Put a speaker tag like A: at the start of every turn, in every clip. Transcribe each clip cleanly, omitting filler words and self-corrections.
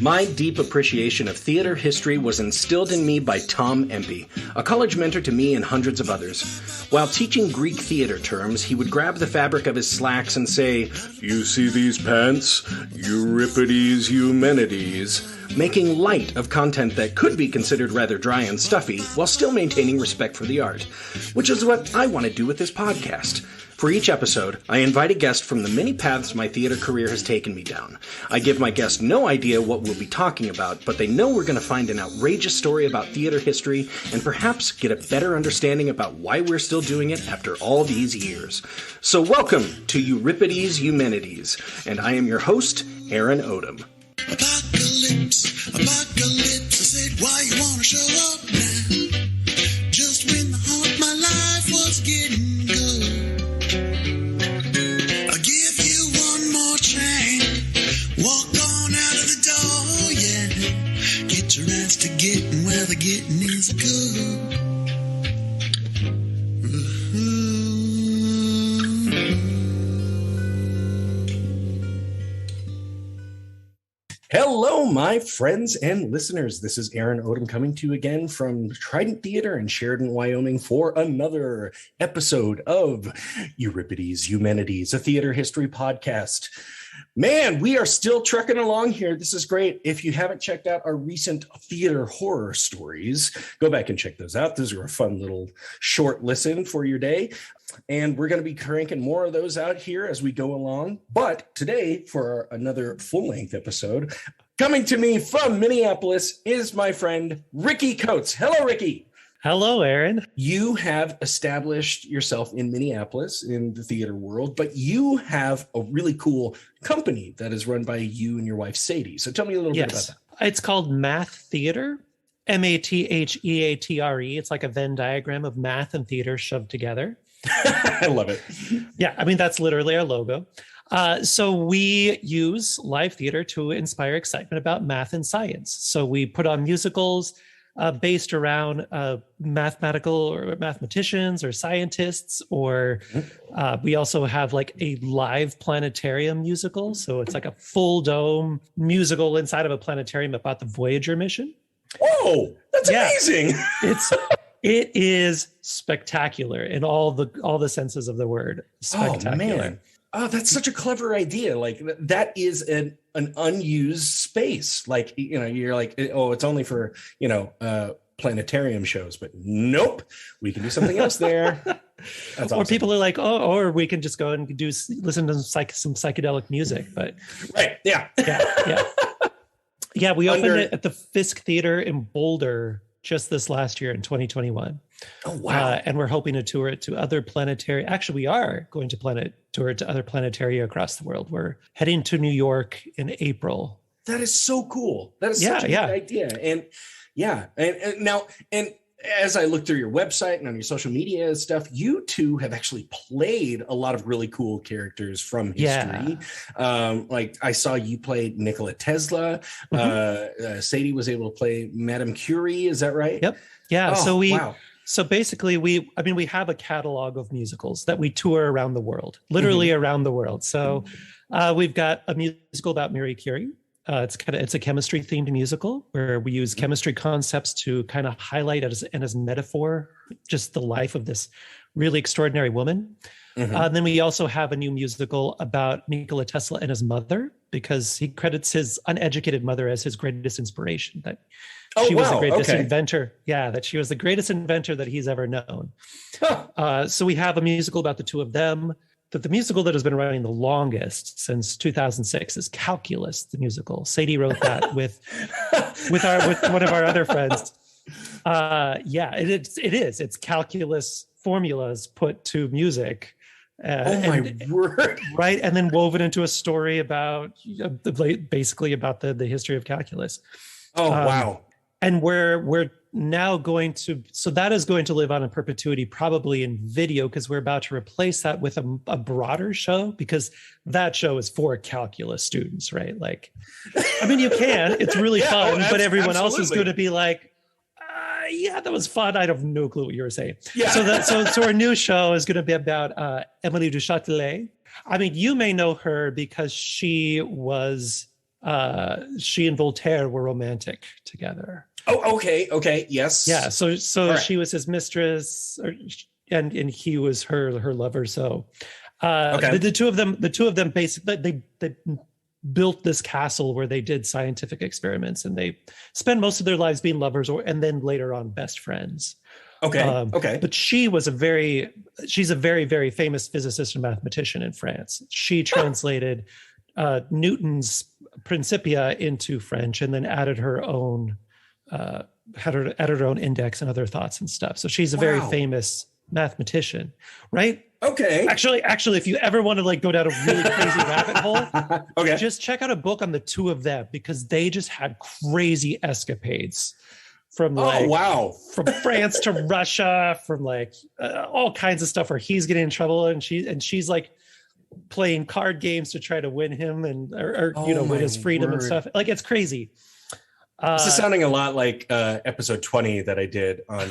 A: My deep appreciation of theater history was instilled in me by Tom Empey, a college mentor to me and hundreds of others. While teaching Greek theater terms, he would grab the fabric of his slacks and say, "You see these pants? Euripides Eumenides," making light of content that could be considered rather dry and stuffy, while still maintaining respect for the art, which is what I want to do with this podcast. For each episode, I invite a guest from the many paths my theater career has taken me down. I give my guest no idea what we'll be talking about, but they know we're going to find an outrageous story about theater history and perhaps get a better understanding about why we're still doing it after all these years. So welcome to Euripides Eumenides, and I am your host, Aaron Odom.
B: Apocalypse, apocalypse, I said, why you wanna show up now? Just when the heart of my life was getting good. I'll give you one more chance. Walk on out of the door, yeah. Get your ass to getting where the getting is good.
A: Hello, my friends and listeners. This is Aaron Odom coming to you again from Trident Theater in Sheridan, Wyoming for another episode of Euripides Eumenides, a theater history podcast. Man, we are still trucking along here. This is great. If you haven't checked out our recent theater horror stories, go back and check those out. Those are a fun little short listen for your day. And we're going to be cranking more of those out here as we go along. But today, for another full-length episode, coming to me from Minneapolis is my friend Ricky Coates. Hello, Ricky.
C: Hello, Aaron.
A: You have established yourself in Minneapolis in the theater world, but you have a really cool company that is run by you and your wife, Sadie. So tell me a little bit about that.
C: It's called Matheatre, Matheatre. It's like a Venn diagram of math and theater shoved together.
A: I love it.
C: Yeah, I mean, that's literally our logo. So we use live theater to inspire excitement about math and science. So we put on musicals based around mathematical or mathematicians or scientists, or we also have like a live planetarium musical. So it's like a full dome musical inside of a planetarium about the Voyager mission.
A: Whoa, that's amazing.
C: It is spectacular in all the senses of the word. Spectacular.
A: Oh, man. Oh, that's such a clever idea. Like that is an unused space. Like, you know, you're like, oh, it's only for, planetarium shows, but nope, we can do something else there. That's awesome.
C: Or people are like, oh, or we can just go and listen to some psychedelic music. But
A: right. Yeah.
C: Yeah. We opened it at the Fisk Theater in Boulder just this last year in 2021.
A: Oh, wow.
C: And we're hoping to tour it to other planetary. Actually, we are going to tour it to other planetaria across the world. We're heading to New York in April.
A: That is so cool. That is such a good idea. And now, as I look through your website and on your social media and stuff, you two have actually played a lot of really cool characters from history. Like I saw you play Nikola Tesla. Sadie was able to play Madame Curie. Is that right?
C: Yep. Yeah. So basically we have a catalog of musicals that we tour around the world, literally around the world. So we've got a musical about Marie Curie. It's a chemistry themed musical where we use chemistry concepts to kind of highlight as metaphor, just the life of this really extraordinary woman. Then we also have a new musical about Nikola Tesla and his mother, because he credits his uneducated mother as his greatest inspiration, that she was the greatest inventor. Yeah, that she was the greatest inventor that he's ever known. So we have a musical about the two of them. But the musical that has been running the longest since 2006 is Calculus, the musical. Sadie wrote that with one of our other friends. It is. It's calculus formulas put to music.
A: My word! Right,
C: and then woven into a story about basically about the history of calculus.
A: Oh, wow!
C: And we're now going to, so that is going to live on in perpetuity, probably in video, because we're about to replace that with a broader show, because that show is for calculus students, right? Like, I mean, you can, it's really fun, but everyone else is going to be like, yeah, that was fun. I have no clue what you were saying. Yeah. So our new show is going to be about Émilie du Châtelet. I mean, you may know her because she was she and Voltaire were romantic together.
A: Oh, okay, yes.
C: Yeah, so
A: right.
C: She was his mistress, and he was her lover. So the two of them basically they built this castle where they did scientific experiments, and they spend most of their lives being lovers, and then later on best friends.
A: Okay.
C: But she's a very, very famous physicist and mathematician in France. She translated Newton's Principia into French, and then added her own index and other thoughts and stuff. So she's a very famous mathematician, right?
A: Okay.
C: Actually, if you ever want to like go down a really crazy rabbit hole,
A: okay,
C: just check out a book on the two of them, because they just had crazy escapades from from France to Russia, from like all kinds of stuff where he's getting in trouble and she's like playing card games to try to win him and win his freedom and stuff. Like, it's crazy.
A: This is sounding a lot like episode 20 that I did on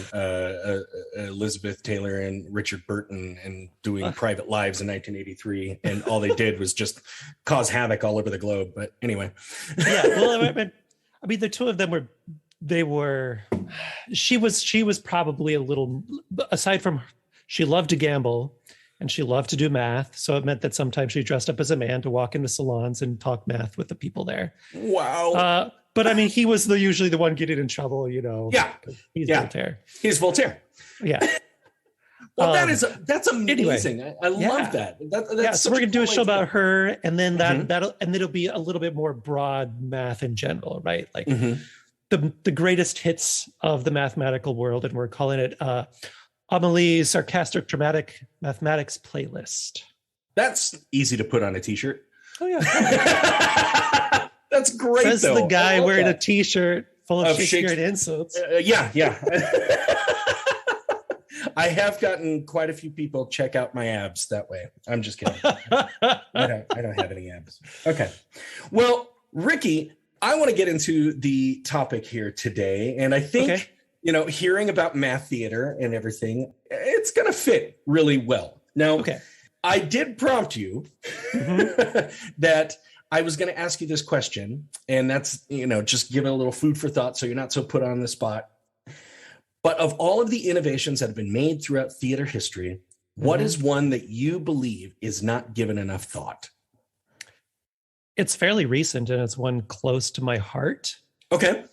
A: Elizabeth Taylor and Richard Burton and doing Private Lives in 1983. And all they did was just cause havoc all over the globe. But anyway.
C: Yeah. Well, I mean, the two of them she was probably a little, aside from, she loved to gamble and she loved to do math. So it meant that sometimes she dressed up as a man to walk into salons and talk math with the people there.
A: Wow.
C: But I mean, he was usually the one getting in trouble,
A: Yeah.
C: He's Voltaire.
A: He's Voltaire.
C: Yeah.
A: Well, that's amazing. Anyway, I love that. That's
C: so we're gonna do a show about her, and then it'll be a little bit more broad math in general, right? Like the greatest hits of the mathematical world, and we're calling it Amelie's Sarcastic Dramatic Mathematics Playlist.
A: That's easy to put on a t-shirt.
C: Oh yeah.
A: That's great.
C: Says
A: though.
C: the guy wearing a t-shirt full of Shakespearean insults.
A: Yeah. I have gotten quite a few people check out my abs that way. I'm just kidding. I don't have any abs. Okay. Well, Ricky, I want to get into the topic here today. And I think, hearing about math theater and everything, it's going to fit really well. Now, I did prompt you that I was going to ask you this question, and that's, just giving a little food for thought so you're not so put on the spot. But of all of the innovations that have been made throughout theater history, what is one that you believe is not given enough thought?
C: It's fairly recent, and it's one close to my heart.
A: Okay.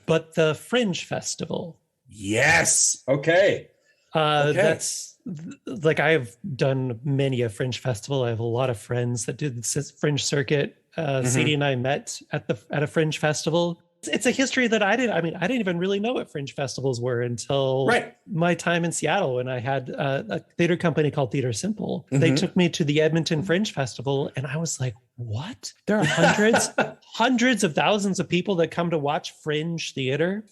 C: But the Fringe Festival.
A: Yes. Okay.
C: That's like, I've done many a Fringe Festival. I have a lot of friends that do the Fringe circuit. Sadie and I met at a Fringe Festival. It's a history that I didn't even really know what Fringe festivals were until my time in Seattle, when I had a theater company called Theater Simple. They took me to the Edmonton Fringe Festival, and I was like, what? There are hundreds of thousands of people that come to watch Fringe theater.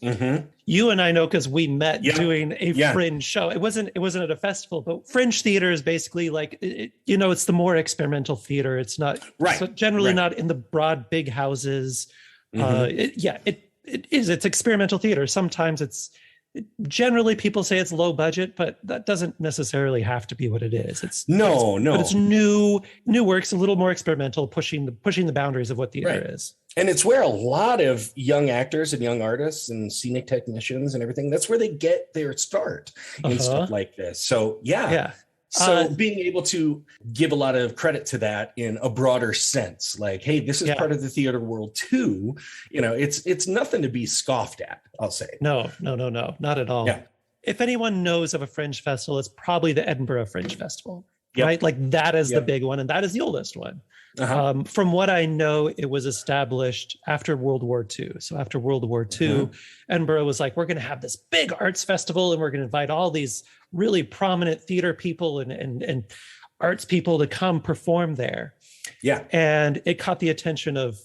C: You and I know, because we met doing a Fringe show. It wasn't at a festival, but Fringe theater is basically like, it's the more experimental theater. It's not generally not in the broad big houses. It's experimental theater. Sometimes generally people say it's low budget, but that doesn't necessarily have to be what it is. It's new works, a little more experimental, pushing the boundaries of what theater is.
A: And it's where a lot of young actors and young artists and scenic technicians and everything, that's where they get their start in stuff like this. So So being able to give a lot of credit to that in a broader sense, like, hey, this is part of the theater world too. It's nothing to be scoffed at, I'll say.
C: No, not at all. Yeah. If anyone knows of a Fringe Festival, it's probably the Edinburgh Fringe Festival, right? Like, that is the big one, and that is the oldest one. From what I know, it was established after World War II. So after World War II, Edinburgh was like, we're going to have this big arts festival, and we're going to invite all these really prominent theater people and arts people to come perform there. Yeah. And it caught the attention of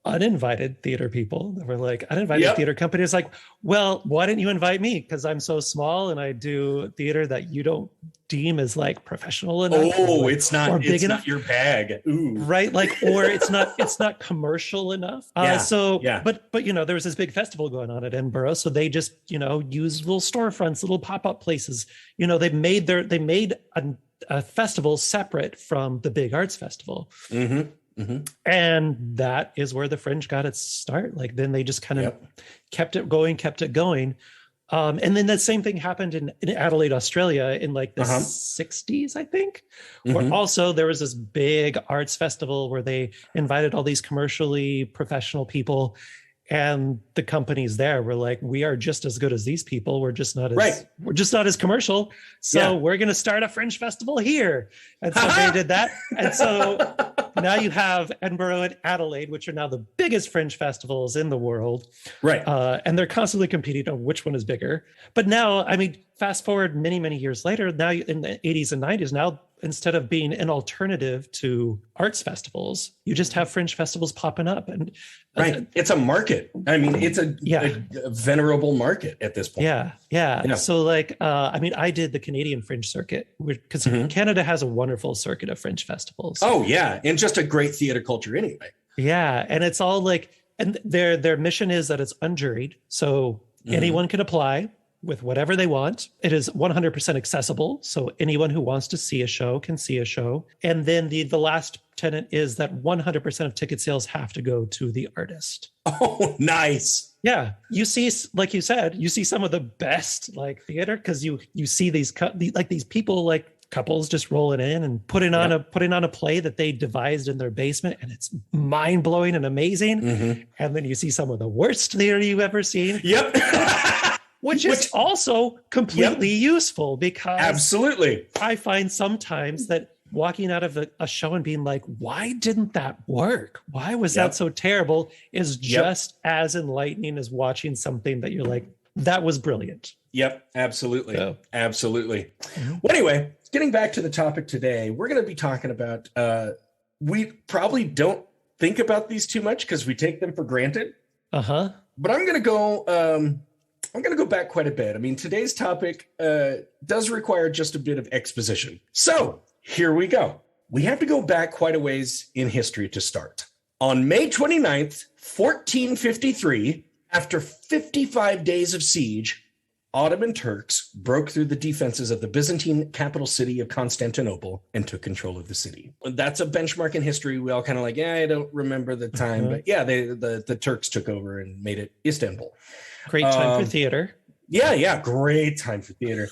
C: uninvited theater people that were like, uninvited theater companies like, well, why didn't you invite me? Because I'm so small and I do theater that you don't deem as like professional enough.
A: Oh, it's not enough. Your bag. Ooh.
C: Right. Like, or it's not commercial enough. But there was this big festival going on at Edinburgh. So they just, used little storefronts, little pop-up places. They made a festival separate from the big arts festival. And that is where the Fringe got its start. Like then they just kind of kept it going. And then the same thing happened in Adelaide, Australia in like the 60s, I think, where also there was this big arts festival where they invited all these commercially professional people. And the companies there were like, we are just as good as these people. We're just not as commercial. So we're going to start a Fringe Festival here. And so they did that. And so now you have Edinburgh and Adelaide, which are now the biggest Fringe festivals in the world.
A: Right.
C: And they're constantly competing on which one is bigger. But now, I mean, fast forward many, many years later, now in the 80s and 90s, now instead of being an alternative to arts festivals, you just have Fringe festivals popping up. And
A: it's a market. I mean, it's a venerable market at this point.
C: Yeah. So like, I mean, I did the Canadian Fringe circuit because Canada has a wonderful circuit of Fringe festivals.
A: Oh yeah. And just a great theater culture anyway.
C: Yeah. And it's all like, and their mission is that it's unjuried. So anyone can apply with whatever they want. It is 100% accessible. So anyone who wants to see a show can see a show. And then the last tenet is that 100% of ticket sales have to go to the artist.
A: Oh, nice.
C: Yeah. You see, like you said, you see some of the best like theater because you see these people like couples just rolling in and putting on a play that they devised in their basement, and it's mind-blowing and amazing. And then you see some of the worst theater you've ever seen.
A: Yep.
C: Which is also completely useful because
A: absolutely,
C: I find sometimes that walking out of a show and being like, why didn't that work? Why was that so terrible? Is just as enlightening as watching something that you're like, that was brilliant.
A: Yep, absolutely. Absolutely. Well, anyway, getting back to the topic today, we're going to be talking about, we probably don't think about these too much because we take them for granted. But I'm going to go back quite a bit. I mean, today's topic does require just a bit of exposition. So here we go. We have to go back quite a ways in history to start. On May 29th, 1453, after 55 days of siege, Ottoman Turks broke through the defenses of the Byzantine capital city of Constantinople and took control of the city. That's a benchmark in history. We all kind of like, I don't remember the time, but the Turks took over and made it Istanbul.
C: Great time for theater.
A: Yeah, great time for theater.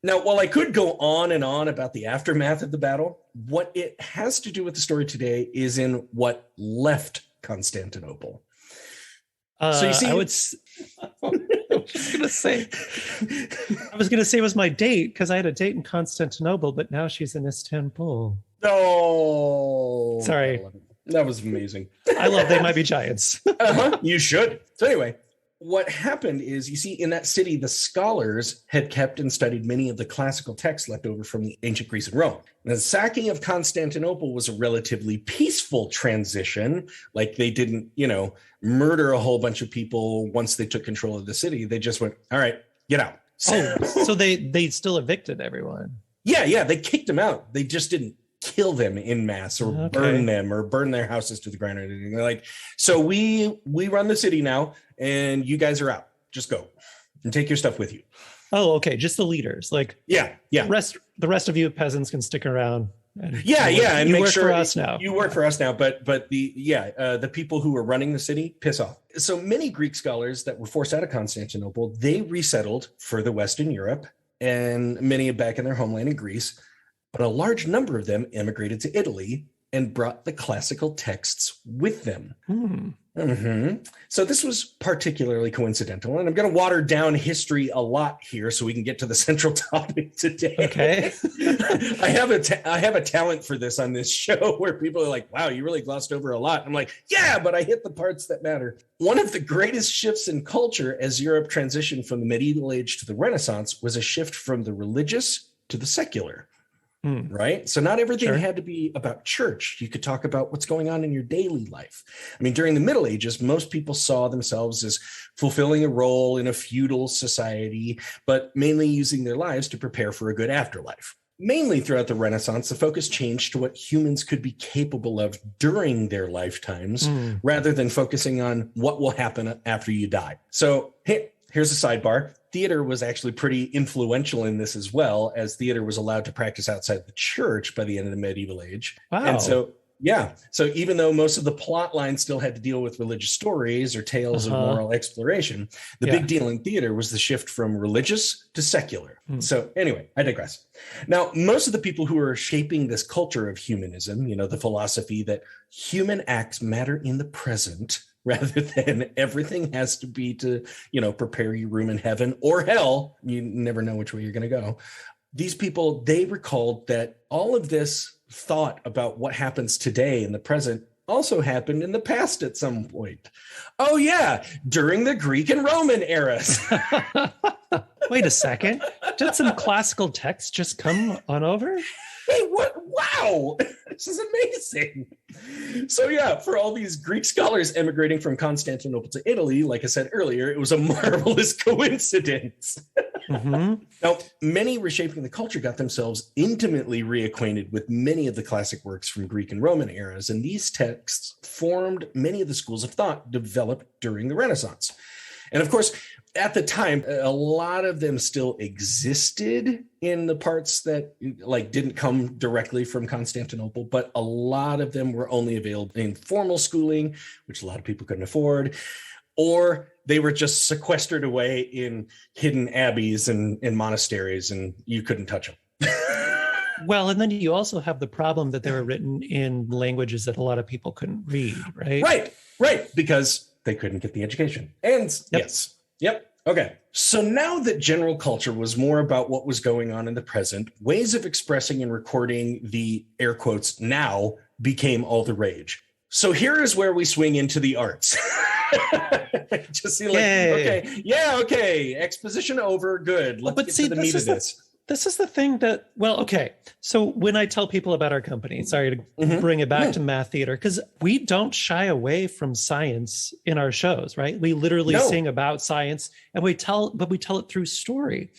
A: Now, while I could go on and on about the aftermath of the battle, what it has to do with the story today is in what left Constantinople. So you see, I was gonna say it was my date because I had a date in Constantinople, but now she's in Istanbul. Oh, sorry, that was amazing. I love They Might Be Giants. You should. So anyway, what happened is, you see, in that city, the scholars had kept and studied many of the classical texts left over from the ancient Greece and Rome. And the sacking of Constantinople was a relatively peaceful transition. Like they didn't, murder a whole bunch of people once they took control of the city. They just went, all right, get out. So they still evicted everyone. Yeah, they kicked them out. They just didn't kill them in mass or burn them or burn their houses to the ground or anything. They're like, so we run the city now and you guys are out. Just go and take your stuff with you. Oh, okay. Just the leaders. Like, yeah. The rest of you peasants can stick around. And and make sure you work for us now. But the people who were running the city, piss off. So many Greek scholars that were forced out of Constantinople, they resettled further west in Europe, and many back in their homeland in Greece. But a large number of them immigrated to Italy and brought the classical texts with them. So this was particularly coincidental, and I'm going to water down history a lot here so we can get to the central topic today. Okay. I have a talent for this on this show where people are like, wow, you really glossed over a lot. I'm like, yeah, but I hit the parts that matter. One of the greatest shifts in culture as Europe transitioned from the medieval age to the Renaissance was a shift from the religious to the secular. Right? So not everything had to be about church. You could talk about what's going on in your daily life. I mean, during the Middle Ages, most people saw themselves as fulfilling a role in a feudal society, but mainly using their lives to prepare for a good afterlife. Mainly throughout the Renaissance, the focus changed to what humans could be capable of during their lifetimes, rather than focusing on what will happen after you die. So here's a sidebar. Theater was actually pretty influential in this as well, as theater was allowed to practice outside the church by the end of the medieval age. Wow. And so, yeah. So even though most of the plot lines still had to deal with religious stories or tales of moral exploration, the big deal in theater was the shift from religious to secular. So anyway, I digress. Now, most of the people who are shaping this culture of humanism, the philosophy that human acts matter in the present rather than everything has to be to, prepare your room in heaven or hell. You never know which way you're going to go. These people, they recalled that all of this thought about what happens today in the present also happened in the past at some point. Oh yeah, during the Greek and Roman eras.
C: Wait a second. Did some classical text just come on over?
A: Hey, what? Wow, this is amazing. So yeah, for all these Greek scholars emigrating from Constantinople to Italy, like I said earlier, it was a marvelous coincidence. Now, many reshaping the culture got themselves intimately reacquainted with many of the classic works from Greek and Roman eras, and these texts formed many of the schools of thought developed during the Renaissance. And of course, at the time, a lot of them still existed in the parts that didn't come directly from Constantinople, but a lot of them were only available in formal schooling, which a lot of people couldn't afford, or they were just sequestered away in hidden abbeys and monasteries, and you couldn't touch them.
C: Well, and then you also have the problem that they were written in languages that a lot of people couldn't read, right?
A: Right, because they couldn't get the education. And Yep. Okay. So now that general culture was more about what was going on in the present, ways of expressing and recording the air quotes now became all the rage. So here is where we swing into the arts. Just see okay. Exposition over. Good. Let's get to the meat of this.
C: This is the thing that, so when I tell people about our company, sorry to bring it back to Math Theater, because we don't shy away from science in our shows, right? We literally sing about science and we tell it through story.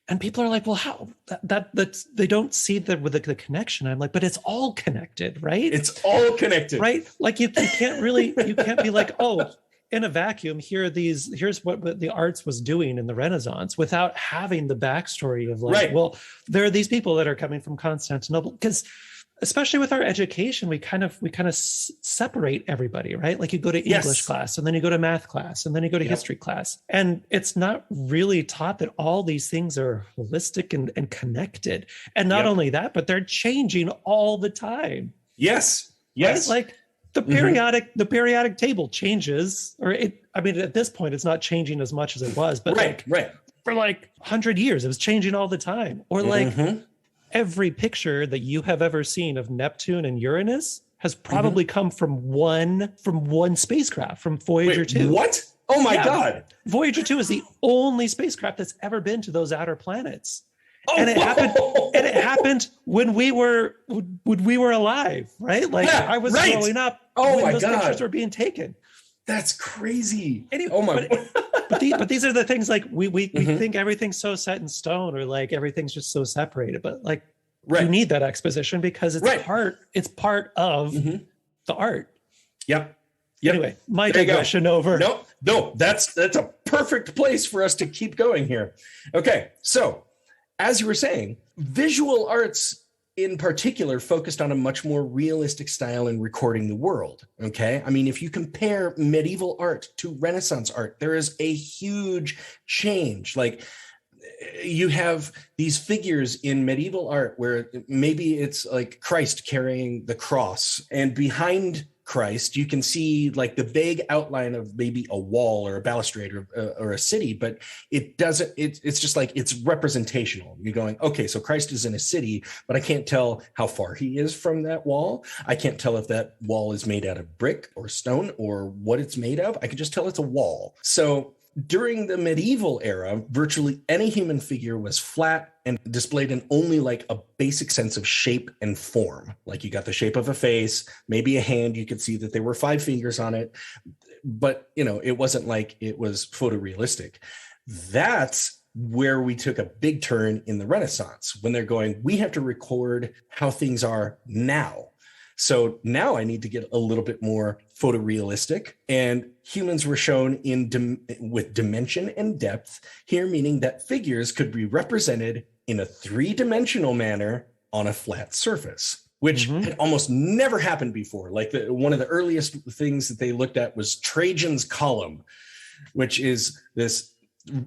C: And people are like, well, how that's they don't see the connection. I'm like, but it's all connected, right?
A: It's all connected.
C: Right? Like you can't be like, oh, in a vacuum, here's what the arts was doing in the Renaissance without having the backstory of well, there are these people that are coming from Constantinople, because especially with our education, we kind of separate everybody, right? Like you go to English class and then you go to math class and then you go to history class. And it's not really taught that all these things are holistic and connected. And not only that, but they're changing all the time.
A: Yes.
C: Right? Like the periodic table changes, at this point, it's not changing as much as it was, but for 100 years, it was changing all the time. Or every picture that you have ever seen of Neptune and Uranus has probably come from one spacecraft, from Voyager 2.
A: What? Oh my God.
C: Voyager 2 is the only spacecraft that's ever been to those outer planets. And it happened when we were alive, right? I was growing up when those pictures were being taken.
A: That's crazy.
C: Anyway, oh my! But these are the things we think everything's so set in stone, or everything's just so separated. But you need that exposition because it's part of the art.
A: Yep.
C: Anyway, my digression over.
A: No, that's a perfect place for us to keep going here. Okay, so as you were saying, visual arts in particular focused on a much more realistic style in recording the world. Okay. I mean, if you compare medieval art to Renaissance art, there is a huge change. You have these figures in medieval art where maybe it's like Christ carrying the cross, and behind Christ, you can see the vague outline of maybe a wall or a balustrade or a city, but it's just it's representational. You're going, okay, so Christ is in a city, but I can't tell how far he is from that wall. I can't tell if that wall is made out of brick or stone or what it's made of. I can just tell it's a wall. So during the medieval era, virtually any human figure was flat and displayed in only a basic sense of shape and form. You got the shape of a face, maybe a hand, you could see that there were 5 fingers on it, but it wasn't it was photorealistic. That's where we took a big turn in the Renaissance, when they're going, we have to record how things are now. So now I need to get a little bit more photorealistic, and humans were shown with dimension and depth here, meaning that figures could be represented in a 3-dimensional manner on a flat surface. which had almost never happened before. Like one of the earliest things that they looked at was Trajan's Column, which is this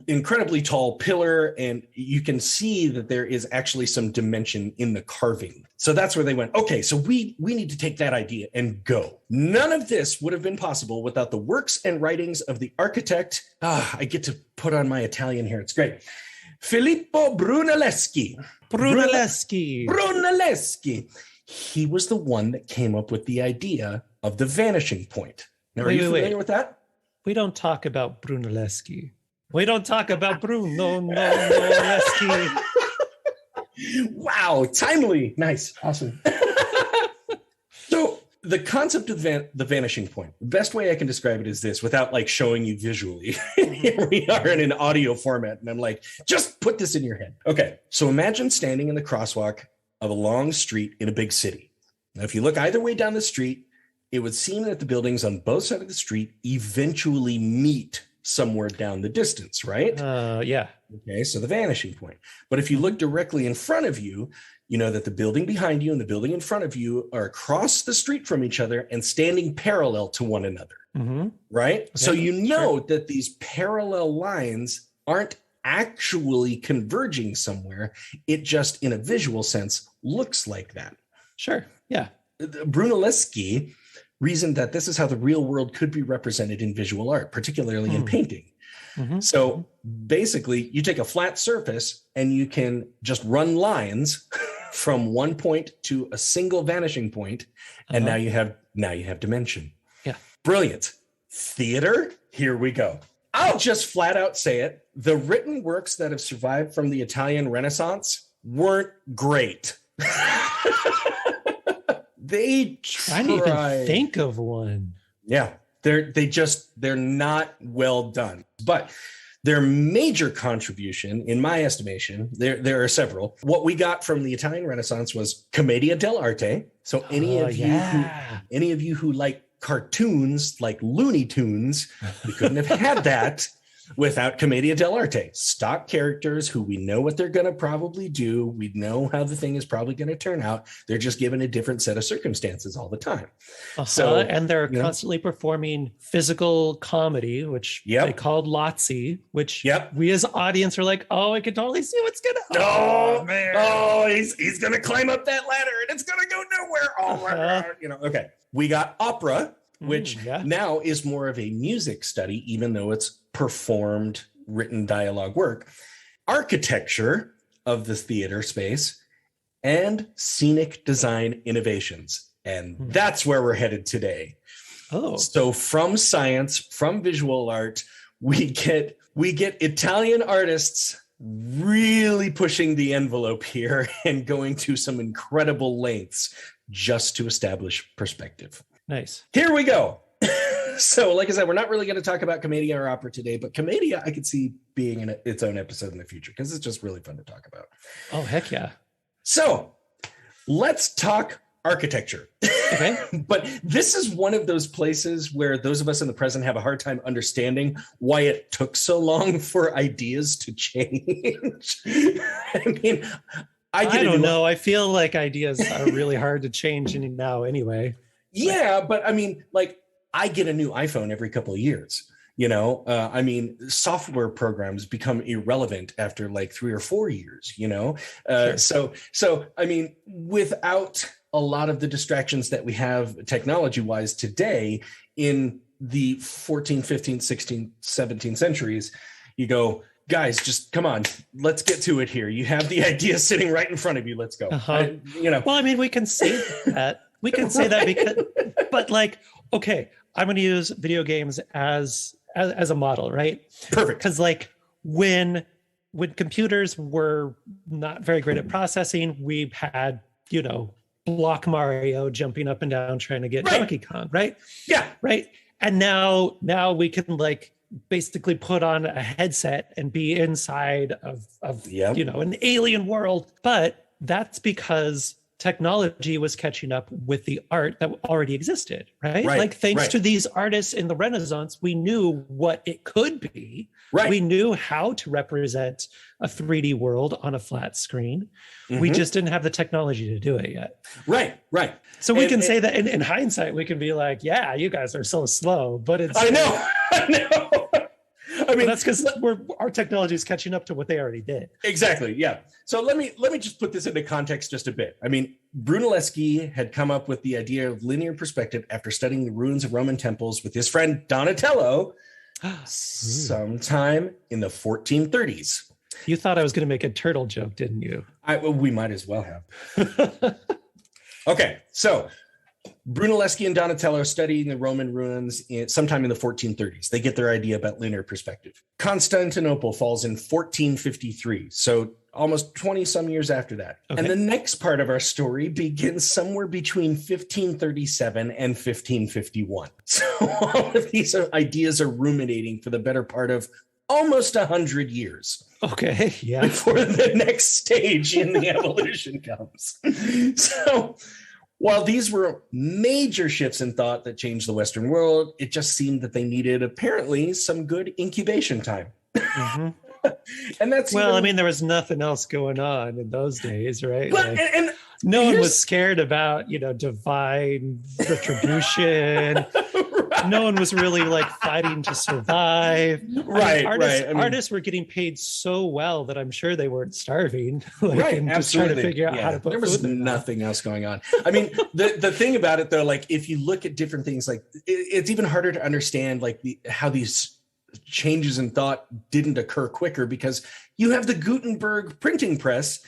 A: incredibly tall pillar, and you can see that there is actually some dimension in the carving. So that's where they went, okay, so we need to take that idea and go. None of this would have been possible without the works and writings of the architect. I get to put on my Italian here. It's great. Filippo Brunelleschi. Brunelleschi. He was the one that came up with the idea of the vanishing point. Now, are you familiar with that?
C: We don't talk about Brunelleschi. We don't talk about Brunelleschi.
A: Wow, timely. Nice. Awesome. So the concept of the vanishing point, the best way I can describe it is this without like showing you visually. Here we are in an audio format, and I'm like, just put this in your head. Okay, so imagine standing in the crosswalk of a long street in a big city. Now, if you look either way down the street, it would seem that the buildings on both sides of the street eventually meet somewhere down the distance, right?
C: Yeah.
A: Okay, so the vanishing point. But if you look directly in front of you, you know that the building behind you and the building in front of you are across the street from each other and standing parallel to one another, right? Okay, so you know that these parallel lines aren't actually converging somewhere. It just, in a visual sense, looks like that.
C: Sure, yeah.
A: Brunelleschi reasoned that this is how the real world could be represented in visual art, particularly in painting. So basically, you take a flat surface and you can just run lines from one point to a single vanishing point, and now you have dimension.
C: Yeah,
A: brilliant. Theater, here we go. I'll just flat out say it. The written works that have survived from the Italian Renaissance weren't great. They
C: trying to even think of one.
A: Yeah, they're not well done. But their major contribution, in my estimation, there are several. What we got from the Italian Renaissance was Commedia dell'arte. So any of you who like cartoons like Looney Tunes, we couldn't have had that without Commedia dell'arte. Stock characters who we know what they're going to probably do. We know how the thing is probably going to turn out. They're just given a different set of circumstances all the time.
C: And they're constantly performing physical comedy, which they called Lazzi, which we as audience are like, oh, I can totally see what's going to happen.
A: Oh, man. Oh, he's going to climb up that ladder and it's going to go nowhere. Okay. We got opera, which now is more of a music study, even though it's performed written dialogue work, architecture of the theater space, and scenic design innovations. And that's where we're headed today. So from science, from visual art, we get Italian artists really pushing the envelope here and going to some incredible lengths just to establish perspective.
C: Nice.
A: Here we go. So, like I said, we're not really going to talk about Commedia or opera today, but Commedia I could see being in its own episode in the future because it's just really fun to talk about.
C: Oh, heck yeah.
A: So, let's talk architecture.
C: Okay.
A: But this is one of those places where those of us in the present have a hard time understanding why it took so long for ideas to change. I mean, I don't know.
C: I feel like ideas are really hard to change now anyway.
A: Yeah, but I mean, like, I get a new iPhone every couple of years. I mean, software programs become irrelevant after like 3 or 4 years, So, I mean, without a lot of the distractions that we have technology wise today in the 14, 15, 16, 17 centuries, you go, guys, just come on, let's get to it here. You have the idea sitting right in front of you. Let's go.
C: Well, I mean, we can say that. We can say that because, but like, okay, I'm going to use video games as a model, right?
A: Perfect.
C: Because like when computers were not very great at processing, we had, Block Mario jumping up and down trying to get Donkey Kong, right?
A: Yeah.
C: Right. And now we can like basically put on a headset and be inside of an alien world. But that's because technology was catching up with the art that already existed, right?
A: Right,
C: Like thanks
A: right.
C: to these artists in the Renaissance, we knew what it could be.
A: Right.
C: We knew how to represent a 3D world on a flat screen. We just didn't have the technology to do it yet.
A: Right.
C: So we can say that in hindsight, we can be like, yeah, you guys are so slow, but it's...
A: I know. I mean,
C: that's because our technology is catching up to what they already did.
A: Exactly. Yeah. So let me just put this into context just a bit. I mean, Brunelleschi had come up with the idea of linear perspective after studying the ruins of Roman temples with his friend Donatello sometime in the 1430s.
C: You thought I was going to make a turtle joke, didn't you?
A: We might as well have. Okay. So Brunelleschi and Donatello studying the Roman ruins sometime in the 1430s. They get their idea about linear perspective. Constantinople falls in 1453, so almost 20 some years after that. Okay. And the next part of our story begins somewhere between 1537 and 1551. So all of these ideas are ruminating for the better part of almost 100 years.
C: Okay, yeah.
A: Before the next stage in the evolution comes. So while these were major shifts in thought that changed the Western world, it just seemed that they needed apparently some good incubation time. And that's
C: I mean, there was nothing else going on in those days, right?
A: But,
C: like, no one was scared about, divine retribution. Right. No one was really like fighting to survive.
A: Right,
C: artists were getting paid so well that I'm sure they weren't starving.
A: And
C: just trying to figure out how to put
A: there was nothing else going on. I mean, the thing about it though, like if you look at different things, like it's even harder to understand like how these changes in thought didn't occur quicker, because you have the Gutenberg printing press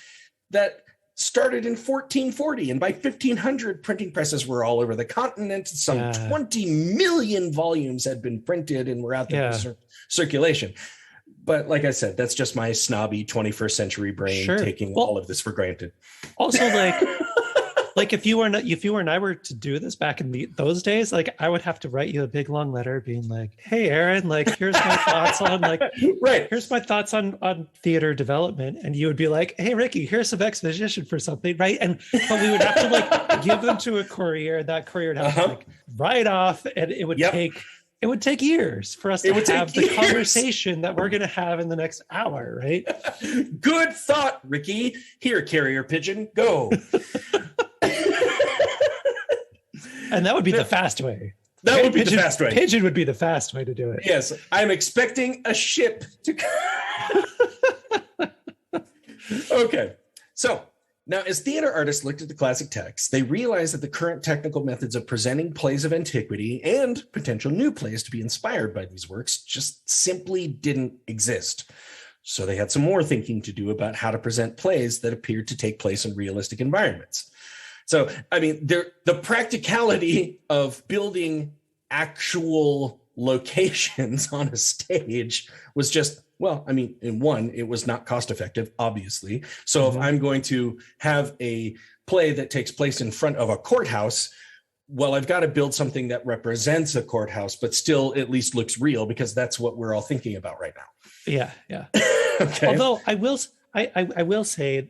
A: that started in 1440, and by 1500 printing presses were all over the continent. Some 20 million volumes had been printed and were out there for circulation. But like I said, that's just my snobby 21st century brain taking all of this for granted.
C: Also, like if you and I were to do this back in those days, like I would have to write you a big long letter being like, hey Aaron, like here's my thoughts on here's my thoughts on theater development, and you would be like, hey Ricky, here's some exposition for something, right? But we would have to like give them to a courier, and that courier would have to like write off, and it would take years for us to have the conversation that we're going to have in the next hour, right?
A: Good thought, Ricky. Here, carrier pigeon, go.
C: And that would be the fast way.
A: That would be the fast way.
C: Pigeon would be the fast way to do it.
A: Yes. I'm expecting a ship to come. Okay. So now, as theater artists looked at the classic texts, they realized that the current technical methods of presenting plays of antiquity and potential new plays to be inspired by these works just simply didn't exist. So they had some more thinking to do about how to present plays that appeared to take place in realistic environments. So, I mean, the practicality of building actual locations on a stage was just, it was not cost effective, obviously. So if I'm going to have a play that takes place in front of a courthouse, well, I've got to build something that represents a courthouse, but still at least looks real, because that's what we're all thinking about right now.
C: Yeah.
A: Okay.
C: Although I will say,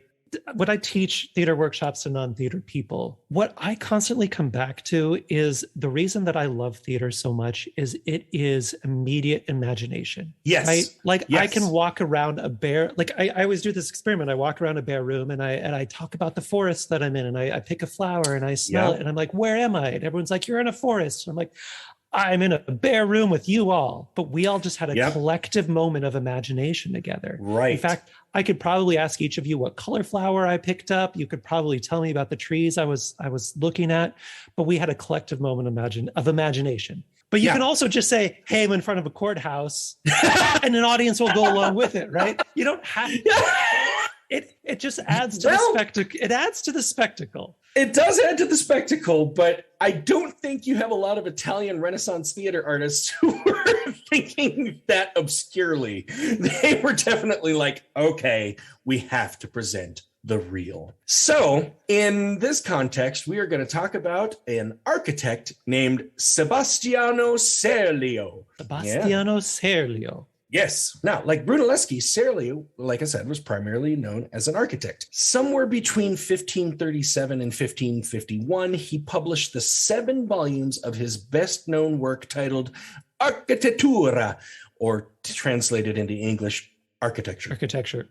C: when I teach theater workshops to non-theater people, what I constantly come back to is the reason that I love theater so much is it is immediate imagination.
A: Yes.
C: Right? Like I can walk around a bare, like I always do this experiment. I walk around a bare room and I talk about the forest that I'm in, and I pick a flower and I smell it, and I'm like, where am I? And everyone's like, you're in a forest. And I'm like, I'm in a bare room with you all, but we all just had a collective moment of imagination together.
A: Right.
C: In fact, I could probably ask each of you what color flower I picked up. You could probably tell me about the trees I was looking at, but we had a collective moment of imagination. But you can also just say, hey, I'm in front of a courthouse, and an audience will go along with it, right? You don't have it just adds to the spectacle. It adds to the spectacle.
A: It does add to the spectacle, but I don't think you have a lot of Italian Renaissance theater artists who were thinking that obscurely. They were definitely like, okay, we have to present the real. So in this context, we are going to talk about an architect named Sebastiano Serlio.
C: Sebastiano Serlio.
A: Yes. Now, like Brunelleschi, Serlio, like I said, was primarily known as an architect. Somewhere between 1537 and 1551, he published the 7 volumes of his best-known work titled Architettura, or translated into English, Architecture.
C: Architecture.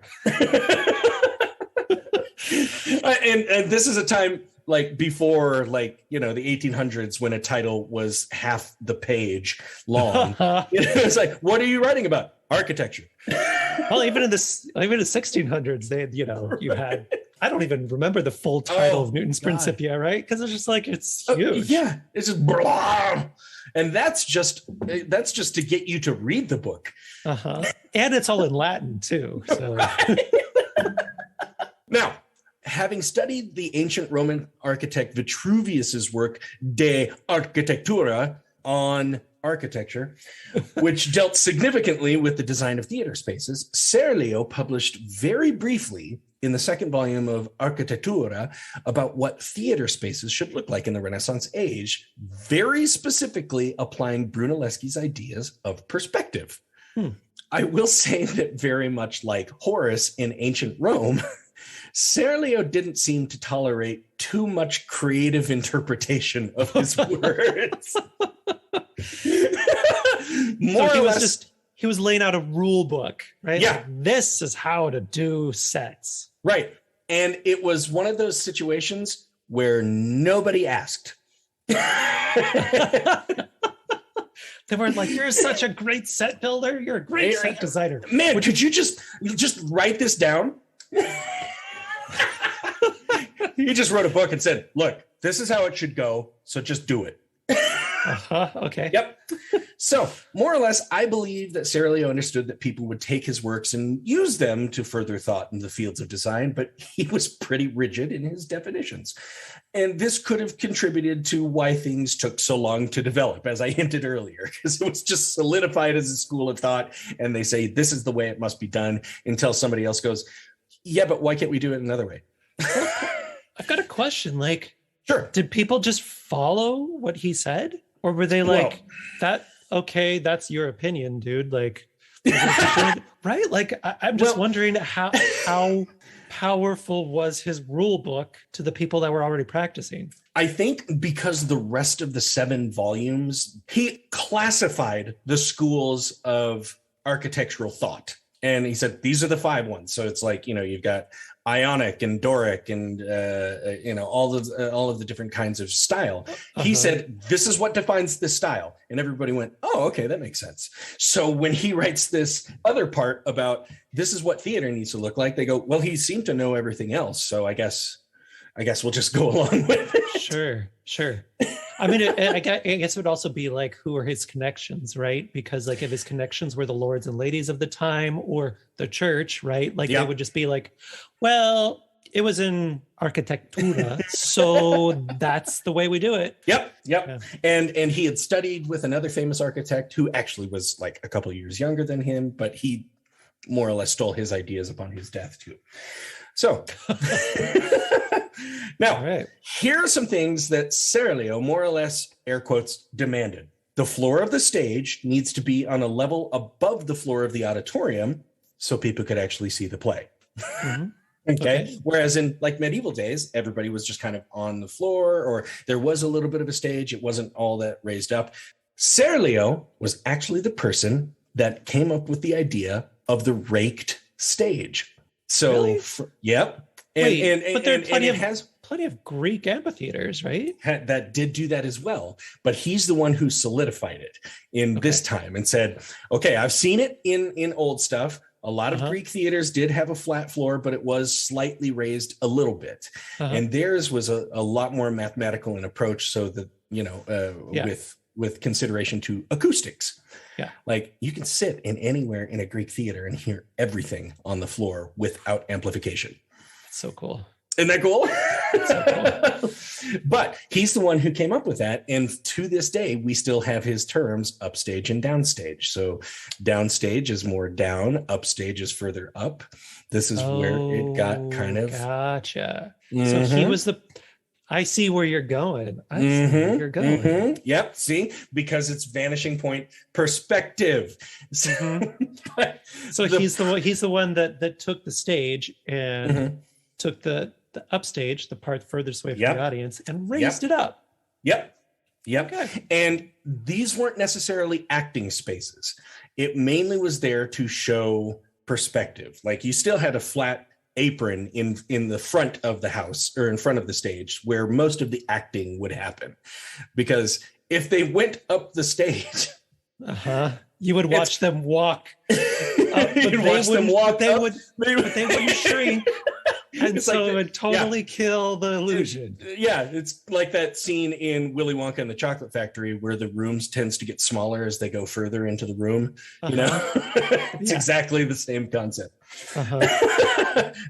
A: And this is a time like before, like, you know, the 1800s, when a title was half the page long. It's like, what are you writing about? Architecture.
C: Well, even in the 1600s, they had, you know, you had, I don't even remember the full title of Newton's Principia, right? Because it's just like, it's huge.
A: Yeah, it's just blah. And that's just to get you to read the book. And
C: it's all in Latin too. So.
A: Now, having studied the ancient Roman architect Vitruvius's work De Architectura on architecture, which dealt significantly with the design of theater spaces, Serlio published very briefly in the 2nd volume of Architettura about what theater spaces should look like in the Renaissance age, very specifically applying Brunelleschi's ideas of perspective. I will say that very much like Horace in ancient Rome, Serlio didn't seem to tolerate too much creative interpretation of his words.
C: He was laying out a rule book, right?
A: Yeah.
C: Like, this is how to do sets.
A: Right. And it was one of those situations where nobody asked.
C: They weren't like, you're such a great set builder. You're a great set designer.
A: Man, could you just write this down? He just wrote a book and said, look, this is how it should go. So just do it.
C: Okay.
A: Yep. So more or less, I believe that Serlio understood that people would take his works and use them to further thought in the fields of design, but he was pretty rigid in his definitions. And this could have contributed to why things took so long to develop, as I hinted earlier, because it was just solidified as a school of thought. And they say, this is the way it must be done, until somebody else goes, yeah, but why can't we do it another way?
C: I've got a question. Like,
A: sure.
C: Did people just follow what he said? Or were they like, okay, that's your opinion, dude. Like, right? Like, I'm just wondering how powerful was his rule book to the people that were already practicing?
A: I think because the rest of the 7 volumes, he classified the schools of architectural thought. And he said, these are the 5 ones. So it's like, you know, you've got Ionic and Doric and, you know, all of the different kinds of style. He said, this is what defines this style. And everybody went, oh, okay, that makes sense. So when he writes this other part about this is what theater needs to look like, they go, well, he seemed to know everything else. So I guess we'll just go along with it.
C: Sure. I mean, I guess it would also be like, who are his connections, right? Because like if his connections were the lords and ladies of the time or the church, right? Like they would just be like, well, it was in Architettura, so that's the way we do it.
A: Yep. Yeah. And he had studied with another famous architect who actually was like a couple of years younger than him, but he more or less stole his ideas upon his death too. So now, here are some things that Serlio more or less, air quotes, demanded. The floor of the stage needs to be on a level above the floor of the auditorium so people could actually see the play. Okay. Whereas in like medieval days, everybody was just kind of on the floor, or there was a little bit of a stage. It wasn't all that raised up. Serlio was actually the person that came up with the idea of the raked stage. So, yep.
C: But there are plenty of Greek amphitheaters, right?
A: That did do that as well. But he's the one who solidified it in this time and said, okay, I've seen it in old stuff. A lot of Greek theaters did have a flat floor, but it was slightly raised a little bit. And theirs was a lot more mathematical in approach, so that, you know, with consideration to acoustics. Yeah. Like you can sit in anywhere in a Greek theater and hear everything on the floor without amplification.
C: That's so cool.
A: Isn't that cool? So cool. But he's the one who came up with that. And to this day, we still have his terms upstage and downstage. So downstage is more down, upstage is further up. This is where it got kind of.
C: Gotcha. So he was I see where you're going. I see where you're going.
A: Yep. See, because it's Vanishing Point perspective.
C: So he's the one that took the stage and took the upstage, the part furthest away from the audience, and raised it up.
A: Yep.
C: Okay.
A: And these weren't necessarily acting spaces. It mainly was there to show perspective. Like you still had a flat apron in the front of the house or in front of the stage where most of the acting would happen. Because if they went up the stage,
C: you would watch them walk up,
A: you'd watch them walk
C: they
A: up.
C: But they wouldn't shrink. And it's so it would totally kill the illusion.
A: It's like that scene in Willy Wonka and the Chocolate Factory where the rooms tends to get smaller as they go further into the room. You know, it's exactly the same concept.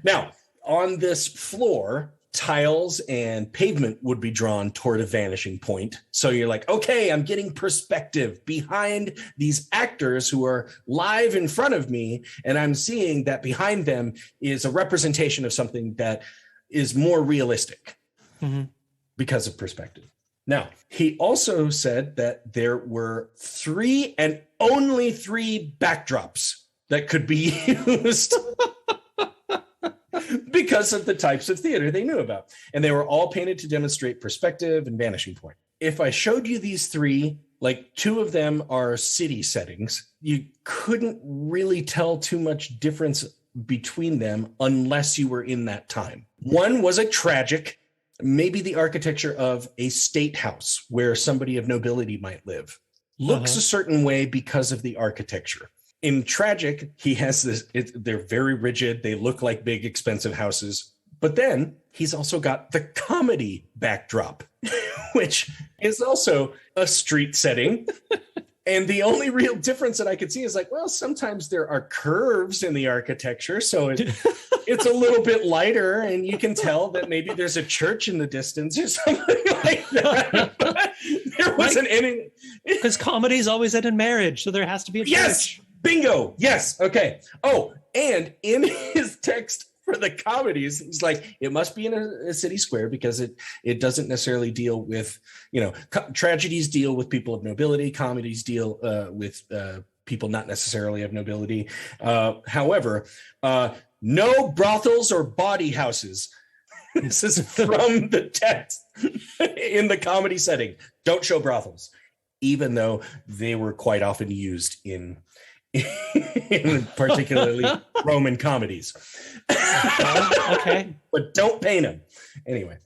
A: Now, on this floor, tiles and pavement would be drawn toward a vanishing point. So you're like, okay, I'm getting perspective behind these actors who are live in front of me. And I'm seeing that behind them is a representation of something that is more realistic because of perspective. Now, he also said that there were 3 and only 3 backdrops that could be used because of the types of theater they knew about. And they were all painted to demonstrate perspective and vanishing point. If I showed you these 3, like 2 of them are city settings, you couldn't really tell too much difference between them unless you were in that time. One was a tragic, maybe the architecture of a state house where somebody of nobility might live. Looks a certain way because of the architecture. In tragic, he has this, they're very rigid. They look like big, expensive houses. But then he's also got the comedy backdrop, which is also a street setting. And the only real difference that I could see is like, well, sometimes there are curves in the architecture. So it's a little bit lighter and you can tell that maybe there's a church in the distance or something like that. But there wasn't any.
C: Because comedy's always end in marriage. So there has to be a church.
A: Yes. Bingo. Yes. Okay. Oh, and in his text for the comedies, it's like, it must be in a city square because it doesn't necessarily deal with, tragedies deal with people of nobility. Comedies deal with people not necessarily of nobility. However, no brothels or bawdy houses. This is from the text in the comedy setting. Don't show brothels, even though they were quite often used in particularly Roman comedies.
C: Okay.
A: But don't paint them. Anyway.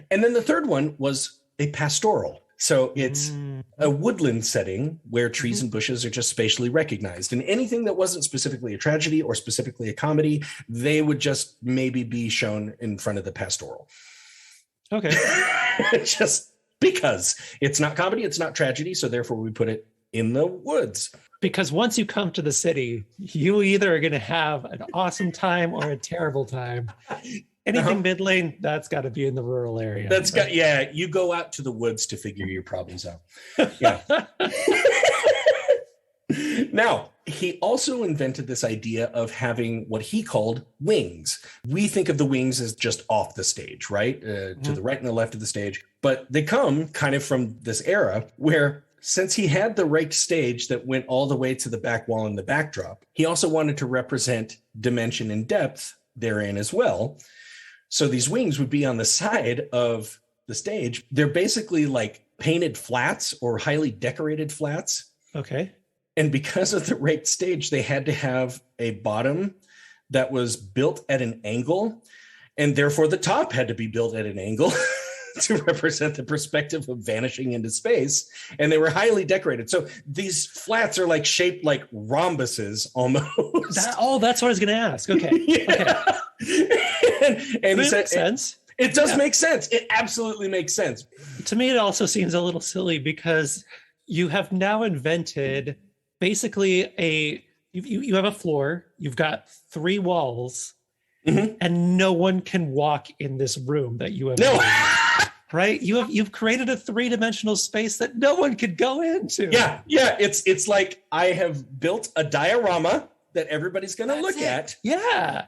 A: And then the third one was a pastoral. So it's a woodland setting where trees and bushes are just spatially recognized. And anything that wasn't specifically a tragedy or specifically a comedy, they would just maybe be shown in front of the pastoral.
C: Okay.
A: Just because it's not comedy, it's not tragedy. So therefore we put it in the woods.
C: Because once you come to the city, you either are going to have an awesome time or a terrible time. Anything middling, that's got to be in the rural area.
A: You go out to the woods to figure your problems out. Yeah. Now, he also invented this idea of having what he called wings. We think of the wings as just off the stage, right? To the right and the left of the stage. But they come kind of from this era where, since he had the raked stage that went all the way to the back wall and the backdrop, he also wanted to represent dimension and depth therein as well. So these wings would be on the side of the stage. They're basically like painted flats or highly decorated flats.
C: Okay.
A: And because of the raked stage, they had to have a bottom that was built at an angle, and therefore the top had to be built at an angle to represent the perspective of vanishing into space. And they were highly decorated. So these flats are like shaped like rhombuses almost.
C: That's what I was going to ask. Okay.
A: Yeah.
C: Okay.
A: And he said,
C: makes sense.
A: It does make sense. It absolutely makes sense.
C: To me, it also seems a little silly because you have now invented basically you have a floor, you've got 3 walls, and no one can walk in this room that you have.
A: No.
C: Right? You've created a 3-dimensional space that no one could go into.
A: Yeah. It's like I have built a diorama that everybody's going to look at.
C: Yeah.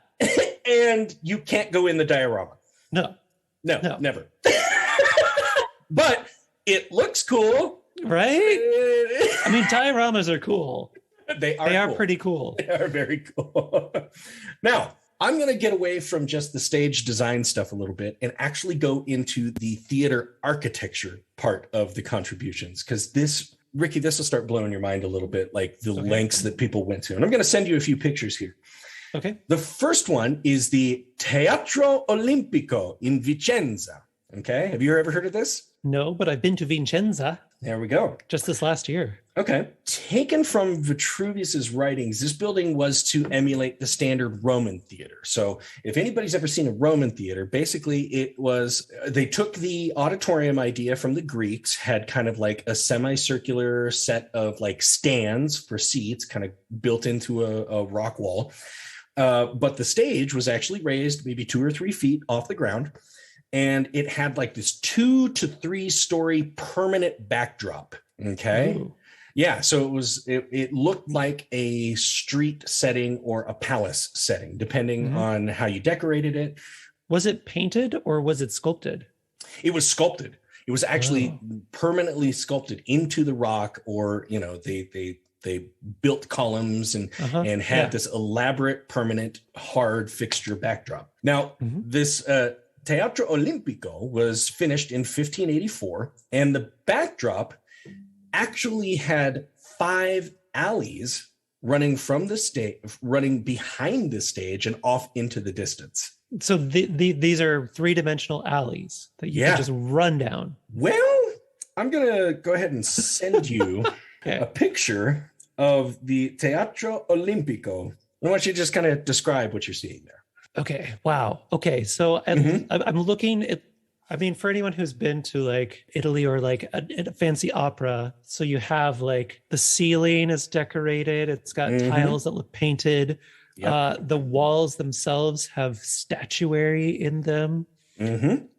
A: And you can't go in the diorama.
C: No,
A: never. but it looks cool.
C: Right? I mean, dioramas are cool.
A: They are
C: cool. Pretty cool.
A: They are very cool. Now, I'm going to get away from just the stage design stuff a little bit and actually go into the theater architecture part of the contributions, because this, Ricky, this will start blowing your mind a little bit, like the lengths that people went to. And I'm going to send you a few pictures here.
C: Okay.
A: The first one is the Teatro Olimpico in Vicenza. Okay. Have you ever heard of this?
C: No, but I've been to Vicenza.
A: There we go.
C: Just this last year.
A: Okay. Taken from Vitruvius's writings, this building was to emulate the standard Roman theater. So if anybody's ever seen a Roman theater, basically it was, they took the auditorium idea from the Greeks, had kind of like a semicircular set of like stands for seats, kind of built into a rock wall. But the stage was actually raised maybe 2 or 3 feet off the ground. And it had like this 2 to 3 story permanent backdrop. Okay. Ooh. Yeah. So it looked like a street setting or a palace setting, depending on how you decorated it.
C: Was it painted or was it sculpted?
A: It was sculpted. It was actually permanently sculpted into the rock, or, you know, they built columns and had this elaborate, permanent, hard fixture backdrop. Now, this, Teatro Olimpico was finished in 1584, and the backdrop actually had 5 alleys running from the stage, running behind the stage and off into the distance.
C: So these are 3-dimensional alleys that you can just run down.
A: Well, I'm going to go ahead and send you a picture of the Teatro Olimpico. I want you to just kind of describe what you're seeing there.
C: Okay. Wow. Okay. So I'm looking at, I mean, for anyone who's been to like Italy or like a fancy opera, so you have like the ceiling is decorated. It's got tiles that look painted. Yep. The walls themselves have statuary in them. And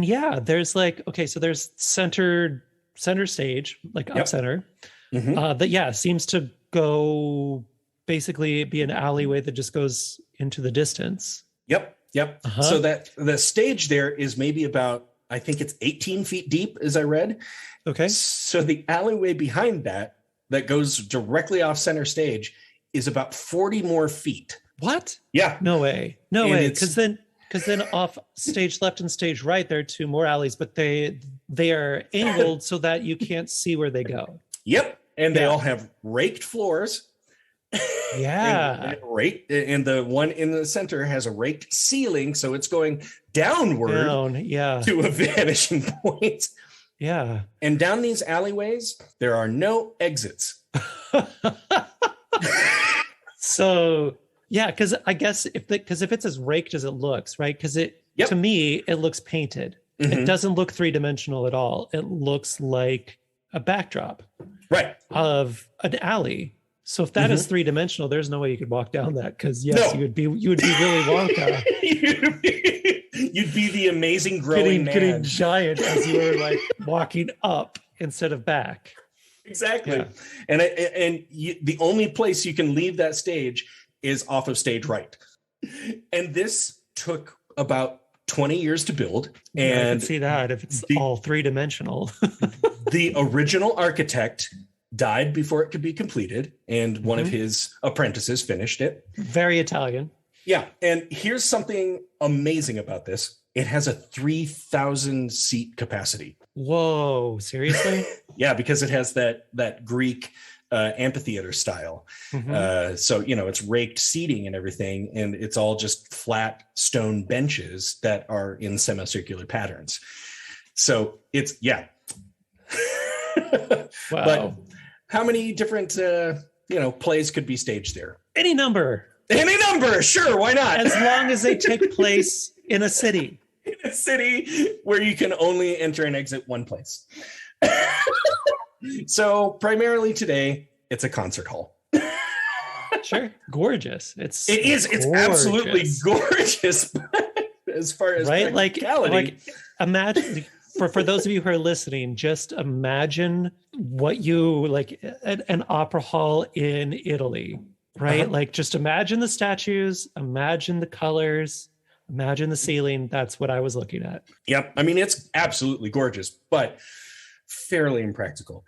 C: yeah, there's like, okay, so there's center stage, like up center, that seems to go basically be an alleyway that just goes into the distance. Yep. So that the stage there is maybe about, I think it's 18 feet deep, as I read. Okay. So the alleyway behind that goes directly off center stage is about 40 more feet. What? Yeah. No way. Because then off stage left and stage right, there are 2 more alleys, but they are angled so that you can't see where they go. Yep. And they all have raked floors. Yeah. And the one in the center has a raked ceiling, so it's going downward to a vanishing point. Yeah. And down these alleyways, there are no exits. So, yeah, because I guess if it's as raked as it looks, right? Because to me, it looks painted. It doesn't look 3-dimensional at all. It looks like a backdrop of an alley. So if that is 3-dimensional, there's no way you could walk down that, because you would be Willy Wonka. you'd be the amazing growing man. Getting giant as you were like walking up instead of back. Exactly. Yeah. And the only place you can leave that stage is off of stage right. And this took about 20 years to build. And I can see that if it's all 3-dimensional. The original architect died before it could be completed, and one of his apprentices finished it. Very Italian. Yeah. And here's something amazing about this. It has a 3,000 seat capacity. Whoa, seriously? Yeah, because it has that Greek amphitheater style. So, you know, it's raked seating and everything, and it's all just flat stone benches that are in semicircular patterns. So it's, Wow. But how many different, plays could be staged there? Any number. Sure. Why not? As long as they take place in a city. In a city where you can only enter and exit one place. So primarily today, it's a concert hall. Sure. Gorgeous. It is. It's absolutely gorgeous. As far as practicality. Like imagine... For those of you who are listening, just imagine what you like an opera hall in Italy, right? Like just imagine the statues, imagine the colors, Imagine the ceiling. That's what I was looking at.
A: Yep. I mean, it's absolutely gorgeous, but fairly impractical.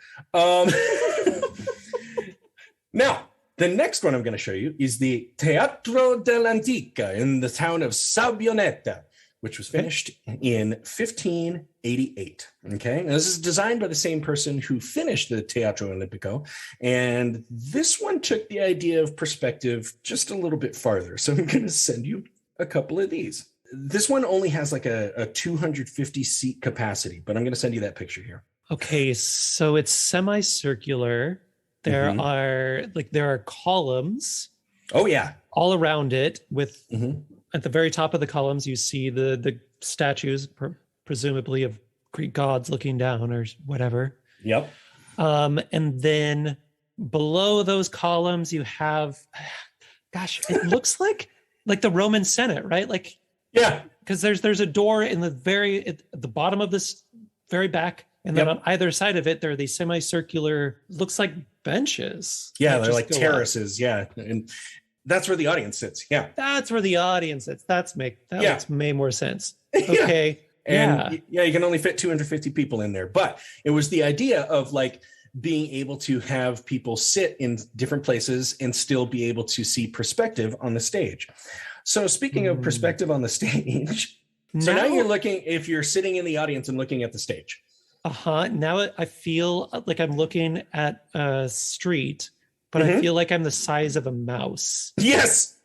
A: Now, the next one I'm going to show you is the Teatro dell'Antica in the town of Sabbionetta, which was finished in 1588. Okay. Now, this is designed by the same person who finished the Teatro Olimpico. And this one took the idea of perspective just a little bit farther. So I'm going to send you a couple of these. This one only has like a 250 seat capacity, but I'm going to send you that picture here.
C: Okay. So it's semicircular. There are columns.
A: Oh, yeah.
C: All around it with at the very top of the columns, you see the statues, presumably of Greek gods looking down or whatever.
A: Yep.
C: And then below those columns, you have, gosh, it looks like the Roman Senate, right? Like,
A: yeah,
C: because there's a door in at the bottom of this very back. And then on either side of it, there are these semicircular, looks like benches.
A: Yeah, they're like terraces. Up. Yeah. And that's where the audience sits. Yeah.
C: That's where the audience sits. That makes way more sense. Okay.
A: And you can only fit 250 people in there. But it was the idea of like being able to have people sit in different places and still be able to see perspective on the stage. So speaking of perspective on the stage, so now you're looking, if you're sitting in the audience and looking at the stage.
C: Now I feel like I'm looking at a street, but I feel like I'm the size of a mouse.
A: Yes.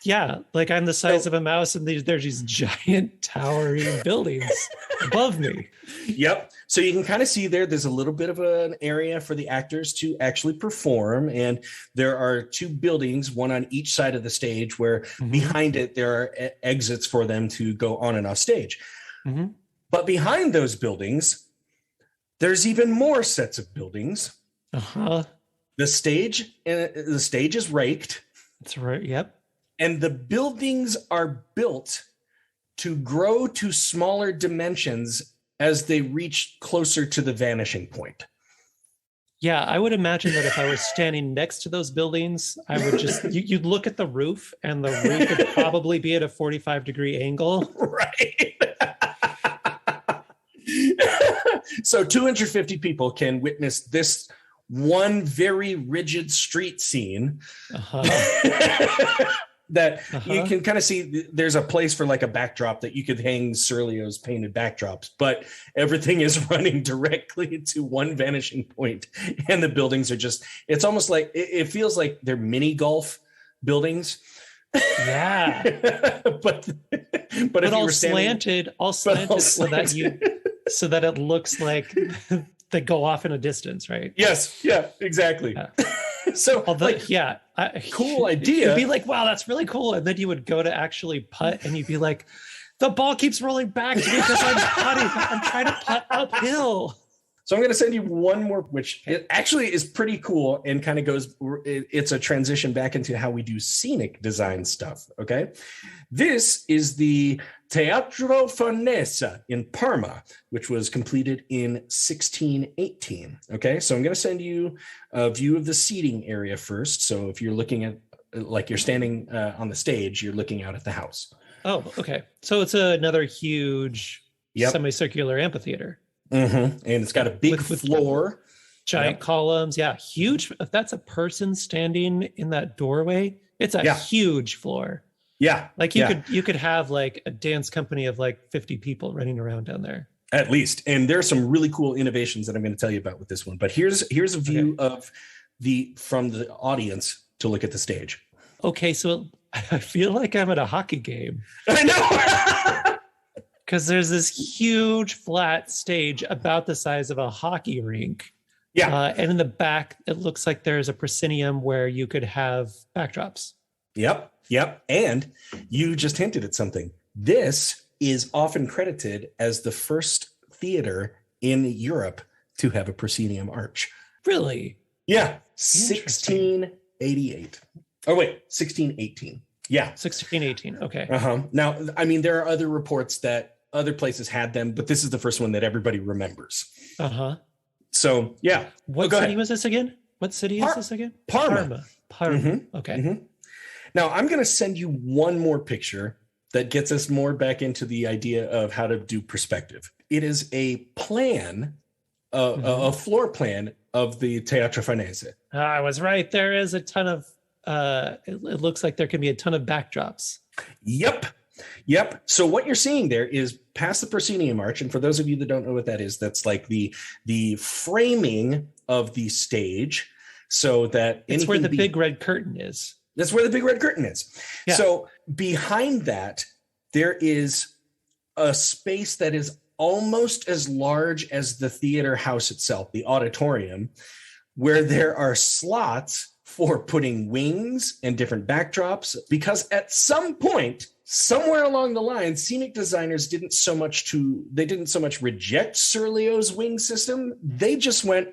C: Yeah, like I'm the size of a mouse, and there's these giant towering buildings above me.
A: Yep. So you can kind of see there's a little bit of an area for the actors to actually perform. And there are two buildings, one on each side of the stage, where behind it, there are exits for them to go on and off stage. But behind those buildings, there's even more sets of buildings. The stage is raked.
C: That's right. Yep.
A: And the buildings are built to grow to smaller dimensions as they reach closer to the vanishing point.
C: Yeah, I would imagine that if I was standing next to those buildings, I would just, you'd look at the roof, and the roof would probably be at a 45-degree angle.
A: Right. So 250 people can witness this one very rigid street scene. That you can kind of see there's a place for like a backdrop that you could hang Serlio's painted backdrops, but everything is running directly to one vanishing point, and the buildings are just, it's almost like, it feels like they're mini golf buildings.
C: Yeah.
A: but if you
C: all
A: were
C: slanted so that it looks like they go off in a distance, right?
A: Yes. Yeah, exactly. Yeah. So
C: cool idea. You'd be like, wow, that's really cool. And then you would go to actually putt, and you'd be like, the ball keeps rolling back to me because I'm trying to putt uphill.
A: So I'm going to send you one more, which it actually is pretty cool and kind of goes, it's a transition back into how we do scenic design stuff. Okay. This is the Teatro Farnese in Parma, which was completed in 1618. Okay. So I'm going to send you a view of the seating area first. So if you're looking at, like, you're standing on the stage, you're looking out at the house.
C: Oh, okay. So it's another huge semicircular amphitheater.
A: And it's got a big floor,
C: giant columns. Yeah, huge. If that's a person standing in that doorway, it's a huge floor. Yeah, like you could have like a dance company of like 50 people running around down there
A: at least. And there are some really cool innovations that I'm going to tell you about with this one. But here's a view of from the audience to look at the stage.
C: Okay, so I feel like I'm at a hockey game.
A: I know.
C: Because there's this huge flat stage about the size of a hockey rink. Yeah. And in the back, it looks like there's a proscenium where you could have backdrops.
A: Yep. And you just hinted at something. This is often credited as the first theater in Europe to have a proscenium arch.
C: Really?
A: Yeah. 1688. Oh, wait, 1618. Yeah.
C: 1618. Okay.
A: Now, I mean, there are other reports that other places had them, but this is the first one that everybody remembers. So, yeah.
C: What city was this again? What city is this again?
A: Parma.
C: Okay.
A: Now, I'm going to send you one more picture that gets us more back into the idea of how to do perspective. It is a plan, a floor plan of the Teatro Farnese.
C: I was right. There is a ton of, it looks like there can be a ton of backdrops.
A: Yep. So what you're seeing there is past the proscenium arch. And for those of you that don't know what that is, that's like the framing of the stage so that
C: it's where the big red curtain is.
A: That's where the big red curtain is. Yeah. So behind that, there is a space that is almost as large as the theater house itself, the auditorium, where there are slots for putting wings and different backdrops, because at some point, somewhere along the line, scenic designers didn't so much reject Serlio's wing system. They just went,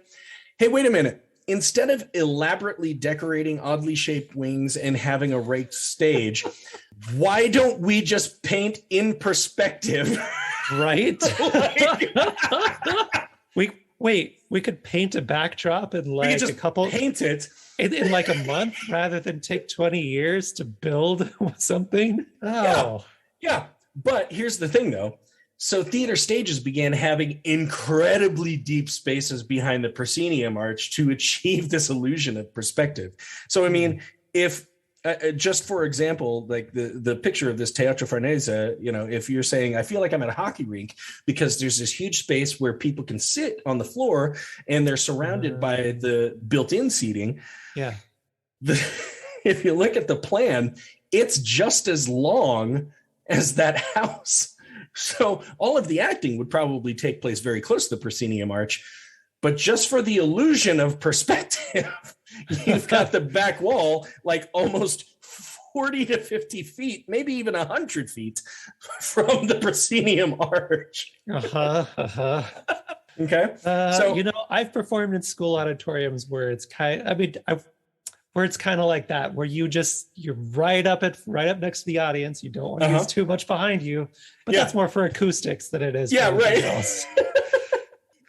A: hey, wait a minute. Instead of elaborately decorating oddly shaped wings and having a raked stage, why don't we just paint in perspective?
C: Right? We could paint a backdrop in like a couple,
A: paint it
C: in like a month rather than take 20 years to build something. Oh,
A: yeah. But here's the thing, though. So theater stages began having incredibly deep spaces behind the proscenium arch to achieve this illusion of perspective. So, I mean, if just for example, like the picture of this Teatro Farnese, if you're saying, I feel like I'm at a hockey rink because there's this huge space where people can sit on the floor and they're surrounded by the built-in seating.
C: Yeah.
A: If you look at the plan, it's just as long as that house. So all of the acting would probably take place very close to the proscenium arch, but just for the illusion of perspective, you've got the back wall like almost 40 to 50 feet, maybe even 100 feet from the proscenium arch. Okay.
C: So I've performed in school auditoriums where it's where it's kind of like that, where you're right up next to the audience. You don't want to use too much behind you, but that's more for acoustics than it is.
A: Yeah, right. Else.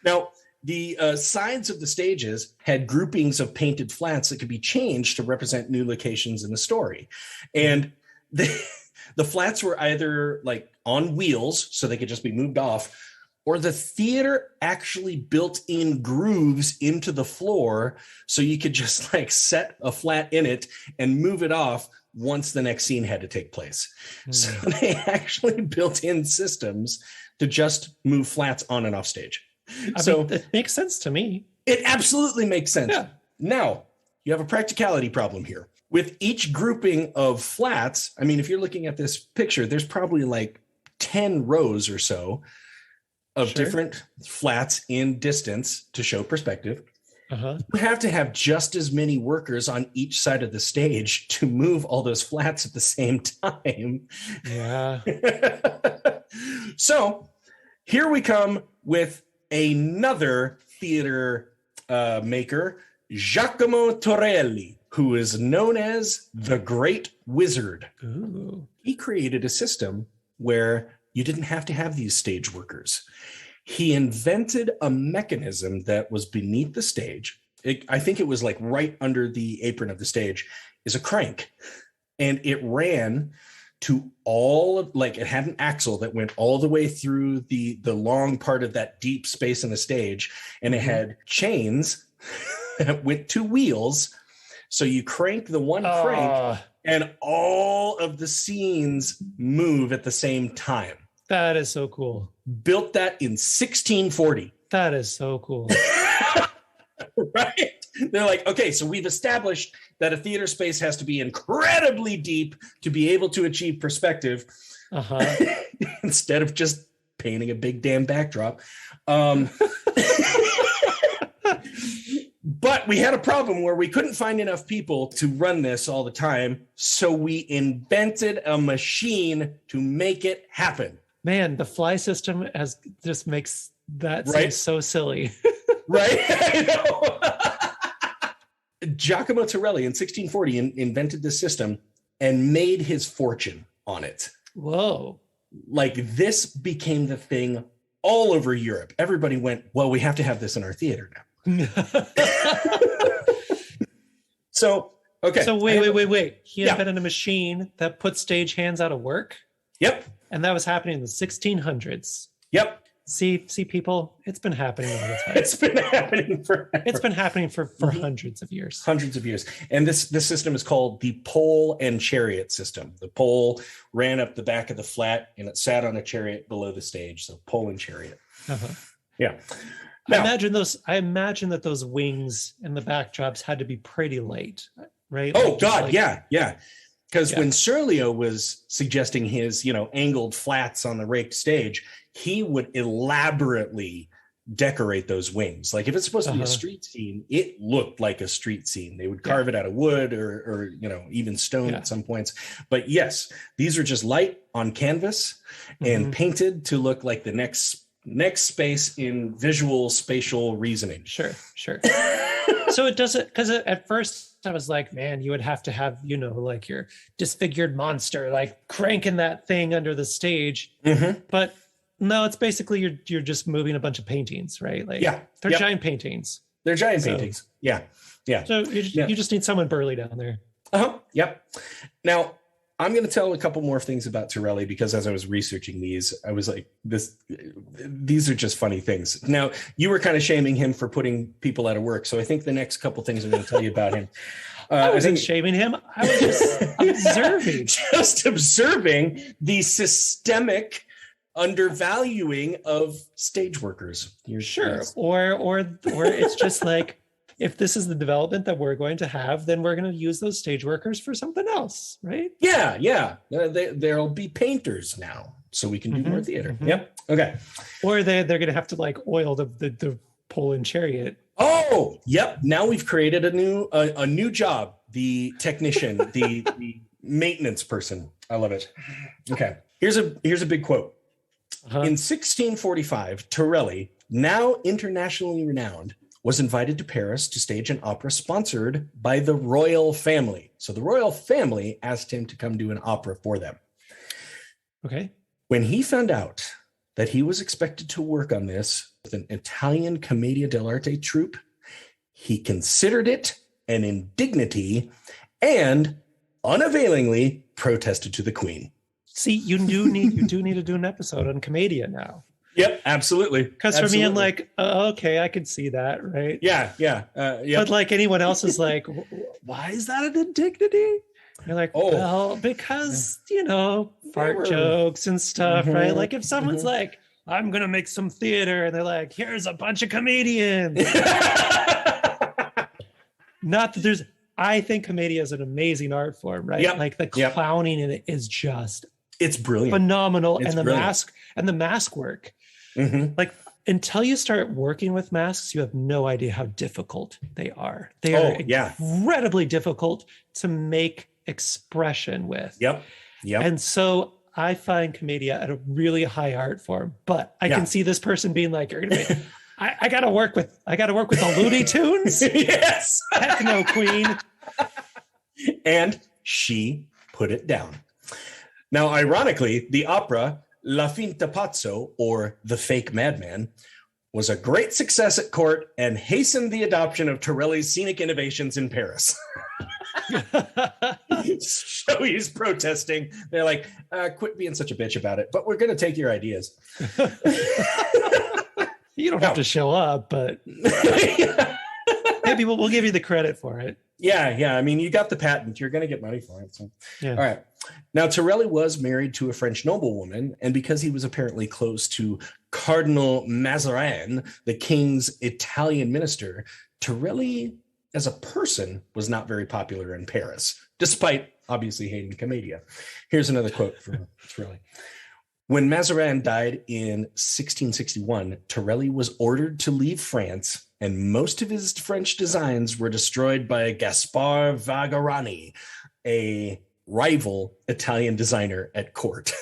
A: Now, the sides of the stages had groupings of painted flats that could be changed to represent new locations in the story. And the flats were either like on wheels, so they could just be moved off, or the theater actually built in grooves into the floor so you could just like set a flat in it and move it off once the next scene had to take place. So they actually built in systems to just move flats on and off stage.
C: I mean, it makes sense to me.
A: It absolutely makes sense.
C: Yeah.
A: Now, you have a practicality problem here. With each grouping of flats, I mean, if you're looking at this picture, there's probably like 10 rows or so of different flats in distance to show perspective. You have to have just as many workers on each side of the stage to move all those flats at the same time.
C: Yeah.
A: So here we come with another theater maker, Giacomo Torelli, who is known as the Great Wizard.
C: Ooh.
A: He created a system where you didn't have to have these stage workers. He invented a mechanism that was beneath the stage. I think it was like right under the apron of the stage is a crank. And it ran to it had an axle that went all the way through the long part of that deep space in the stage. And it had chains that went to wheels. So you crank the one crank and all of the scenes move at the same time.
C: That is so cool.
A: Built that in 1640.
C: That is so cool.
A: Right? They're like, okay, so we've established that a theater space has to be incredibly deep to be able to achieve perspective instead of just painting a big damn backdrop. But we had a problem where we couldn't find enough people to run this all the time. So we invented a machine to make it happen.
C: Man, the fly system just makes that seem so silly.
A: Right? I know. Giacomo Torelli in 1640 invented this system and made his fortune on it.
C: Whoa.
A: Like this became the thing all over Europe. Everybody went, well, we have to have this in our theater now. So, okay.
C: So wait. He invented a machine that put stagehands out of work?
A: Yep.
C: And that was happening in the 1600s.
A: Yep.
C: See, people, it's been happening all the time.
A: It's been happening forever.
C: It's been happening for hundreds of years.
A: Hundreds of years. And this system is called the pole and chariot system. The pole ran up the back of the flat and it sat on a chariot below the stage. So pole and chariot.
C: Uh-huh.
A: Yeah.
C: Now, I imagine that those wings and the backdrops had to be pretty light, right?
A: Oh, God, yeah. Because when Serlio was suggesting his, angled flats on the raked stage, he would elaborately decorate those wings. Like if it's supposed to be a street scene, it looked like a street scene. They would carve it out of wood or even stone at some points. But yes, these are just light on canvas and painted to look like the next space in visual spatial reasoning.
C: Sure. So it doesn't, because at first I was like, man, you would have to have, like your disfigured monster, like cranking that thing under the stage. But no, it's basically you're just moving a bunch of paintings, right? Like they're giant paintings.
A: They're giant paintings. Yeah.
C: So you just need someone burly down there.
A: Yep. Now I'm going to tell a couple more things about Torelli because as I was researching these, I was like, these are just funny things. Now, you were kind of shaming him for putting people out of work. So I think the next couple things I'm going to tell you about him.
C: I wasn't shaming him. I was just observing.
A: Just observing the systemic undervaluing of stage workers.
C: Sure. Or it's just like, if this is the development that we're going to have, then we're going to use those stage workers for something else, right?
A: Yeah. There'll be painters now, so we can do more theater. Yep. Okay.
C: Or they're going to have to like oil the pole and chariot.
A: Oh, yep. Now we've created a new job: the technician, the maintenance person. I love it. Okay. Here's a big quote. In 1645, Torelli, now internationally renowned, was invited to Paris to stage an opera sponsored by the royal family. So the royal family asked him to come do an opera for them.
C: Okay.
A: When he found out that he was expected to work on this with an Italian Commedia dell'arte troupe, he considered it an indignity and unavailingly protested to the Queen.
C: See, you do need to do an episode on Commedia now.
A: Yep, absolutely.
C: Because for me, I'm like, okay, I could see that, right?
A: Yeah.
C: But like anyone else is like, why is that an indignity? You're like, well, because, fart jokes and stuff, right? Like if someone's like, I'm going to make some theater, and they're like, here's a bunch of comedians. Not that I think commedia is an amazing art form, right?
A: Yep.
C: Like the clowning in it is just,
A: it's brilliant,
C: phenomenal. And the mask work. Like until you start working with masks, you have no idea how difficult they are. They are incredibly difficult to make expression with. Yep. And so I find commedia at a really high art form, but I can see this person being like, "You're gonna be, I gotta work with the Looney Tunes."
A: Yes.
C: Heck no, Queen.
A: And she put it down. Now, ironically, the opera La Finta Pazzo, or The Fake Madman, was a great success at court and hastened the adoption of Torelli's scenic innovations in Paris. So he's protesting. They're like, quit being such a bitch about it, but we're going to take your ideas.
C: You don't have to show up, but maybe we'll give you the credit for it.
A: Yeah. I mean, you got the patent. You're going to get money for it. So. Yeah. All right. Now, Torelli was married to a French noblewoman, and because he was apparently close to Cardinal Mazarin, the king's Italian minister, Torelli, as a person, was not very popular in Paris, despite obviously hating commedia. Here's another quote from Torelli. When Mazarin died in 1661, Torelli was ordered to leave France, and most of his French designs were destroyed by Gaspard Vagarani, a rival Italian designer at court.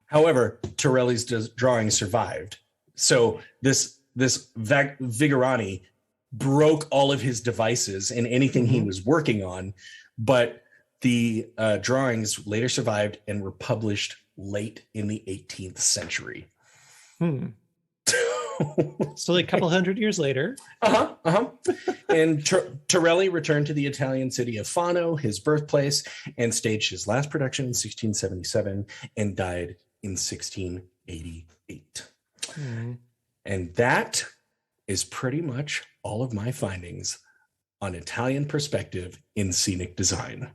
A: However, Torelli's drawing survived. So this Vagarani broke all of his devices and anything he was working on, but the drawings later survived and were published late in the 18th century.
C: So like a couple hundred years later.
A: And Torelli returned to the Italian city of Fano, his birthplace, and staged his last production in 1677 and died in 1688. And that is pretty much all of my findings on Italian perspective in scenic design.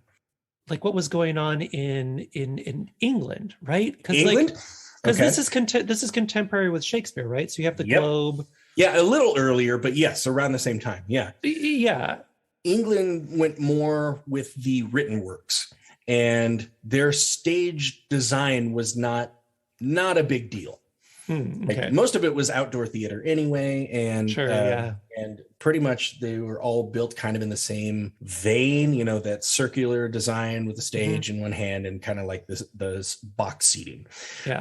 C: Like what was going on in England, right?
A: England?
C: Because this is contemporary with Shakespeare, right? So you have the Globe.
A: Yeah, a little earlier, but yes, around the same time. Yeah.
C: Yeah.
A: England went more with the written works, and their stage design was not a big deal.
C: Okay.
A: Like, most of it was outdoor theater anyway, and and pretty much they were all built kind of in the same vein, you know, that circular design with the stage in one hand and kind of like this box seating.
C: Yeah.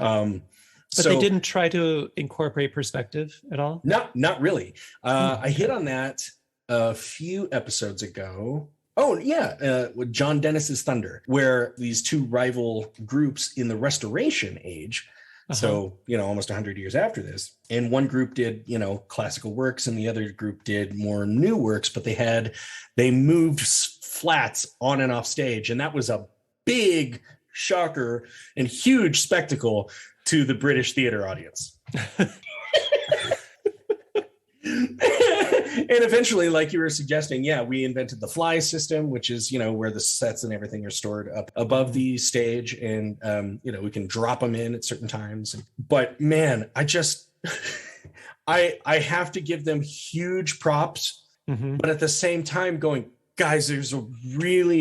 C: But they didn't try to incorporate perspective at all?
A: Not really. I hit on that a few episodes ago. Oh, yeah, with John Dennis's Thunder, where these two rival groups in the Restoration age, so, you know, almost 100 years after this, and one group did, you know, classical works and the other group did more new works, but they moved flats on and off stage, and that was a big shocker and huge spectacle to the British theater audience. And eventually, like you were suggesting, we invented the fly system, which is, you know, where the sets and everything are stored up above the stage, and you know, we can drop them in at certain times. But man, I have to give them huge props, but at the same time going, guys, there's a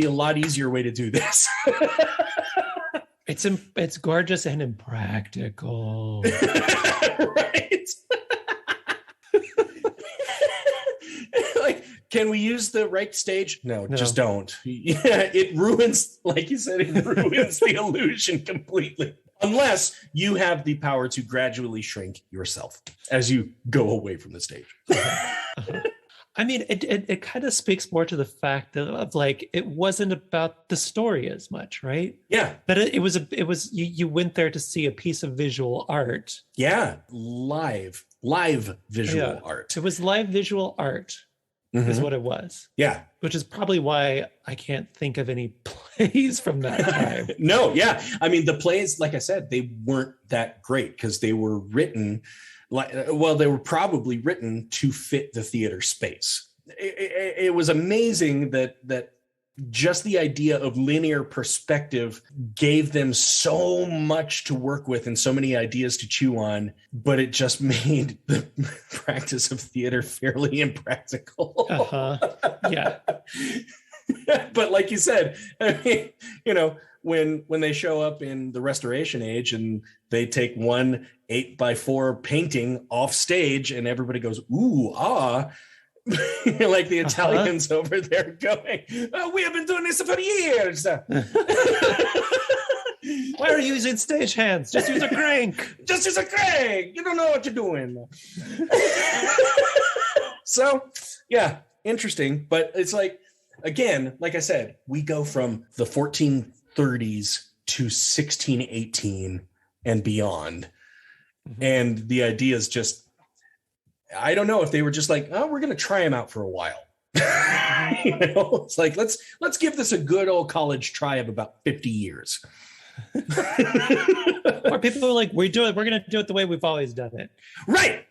A: lot easier way to do this.
C: It's gorgeous and impractical.
A: Right. Like, can we use the raked stage? No, just don't. Yeah, it ruins, like you said, it ruins the illusion completely. Unless you have the power to gradually shrink yourself as you go away from the stage.
C: I mean, it kind of speaks more to the fact of like, it wasn't about the story as much, right?
A: Yeah.
C: But it was you went there to see a piece of visual art.
A: Yeah. Live visual art.
C: It was live visual art is what it was.
A: Yeah.
C: Which is probably why I can't think of any plays from that time.
A: No. Yeah. I mean, the plays, like I said, they weren't that great because they were written they were probably written to fit the theater space. It was amazing that just the idea of linear perspective gave them so much to work with and so many ideas to chew on, but it just made the practice of theater fairly impractical.
C: Yeah.
A: But like you said, I mean, you know, when they show up in the Restoration age and they take one 8x4 painting off stage and everybody goes, ooh, ah, like the Italians over there going, oh, we have been doing this for years.
C: Why are you using stage hands? Just use a crank.
A: Just use a crank. You don't know what you're doing. So, yeah, interesting. But it's like, again, like I said, we go from the 1430s to 1618 and beyond. And the idea is just, I don't know if they were just like, oh, we're going to try them out for a while. You know, it's like, let's give this a good old college try of about 50 years.
C: Or people are like, we're going to do it the way we've always done it.
A: Right.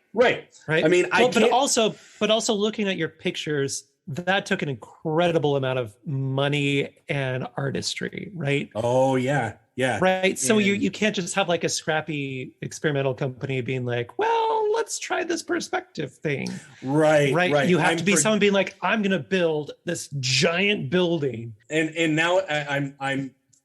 A: I mean,
C: but also looking at your pictures, that took an incredible amount of money and artistry, right?
A: Oh, yeah.
C: Right. So you can't just have like a scrappy experimental company being like, well, let's try this perspective thing. Right. You have to be someone being like, I'm going to build this giant building.
A: And now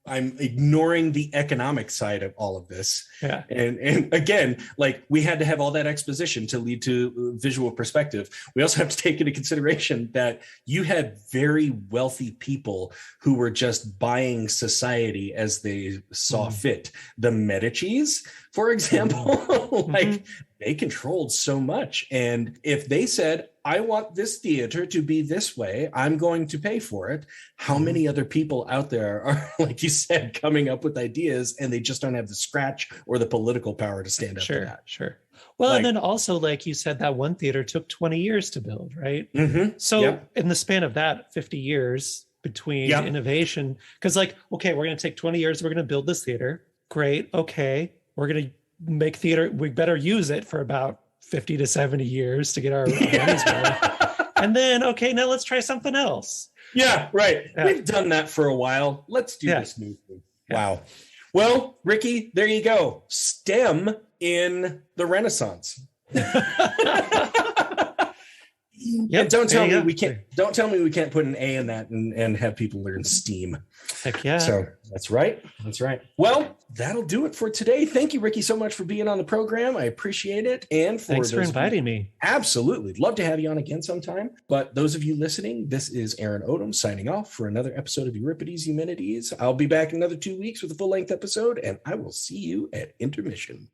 A: I'm ignoring the economic side of all of this.
C: Yeah.
A: And again, like, we had to have all that exposition to lead to visual perspective. We also have to take into consideration that you had very wealthy people who were just buying society as they saw fit. The Medicis, for example, like, they controlled so much. And if they said, I want this theater to be this way, I'm going to pay for it. How many other people out there are, like you said, coming up with ideas and they just don't have the scratch or the political power to stand up to that?
C: Sure. Well, and then also, like you said, that one theater took 20 years to build, right?
A: Mm-hmm.
C: So in the span of that 50 years between innovation, because like, okay, we're going to take 20 years, we're going to build this theater. Great. Okay. We're going to make theater. We better use it for about 50 to 70 years to get our money's worth. And then, okay, now let's try something else.
A: Yeah, right. Yeah. We've done that for a while. Let's do this new thing. Yeah. Wow. Well, Ricky, there you go. STEM in the Renaissance. And don't tell me we can't. Don't tell me we can't put an A in that and have people learn STEAM.
C: Heck yeah!
A: So that's right. That's right. Well, that'll do it for today. Thank you, Ricky, so much for being on the program. I appreciate it. And
C: thanks for inviting me.
A: Absolutely, love to have you on again sometime. But those of you listening, this is Aaron Odom signing off for another episode of Euripides Eumenides. I'll be back in another 2 weeks with a full-length episode, and I will see you at intermission.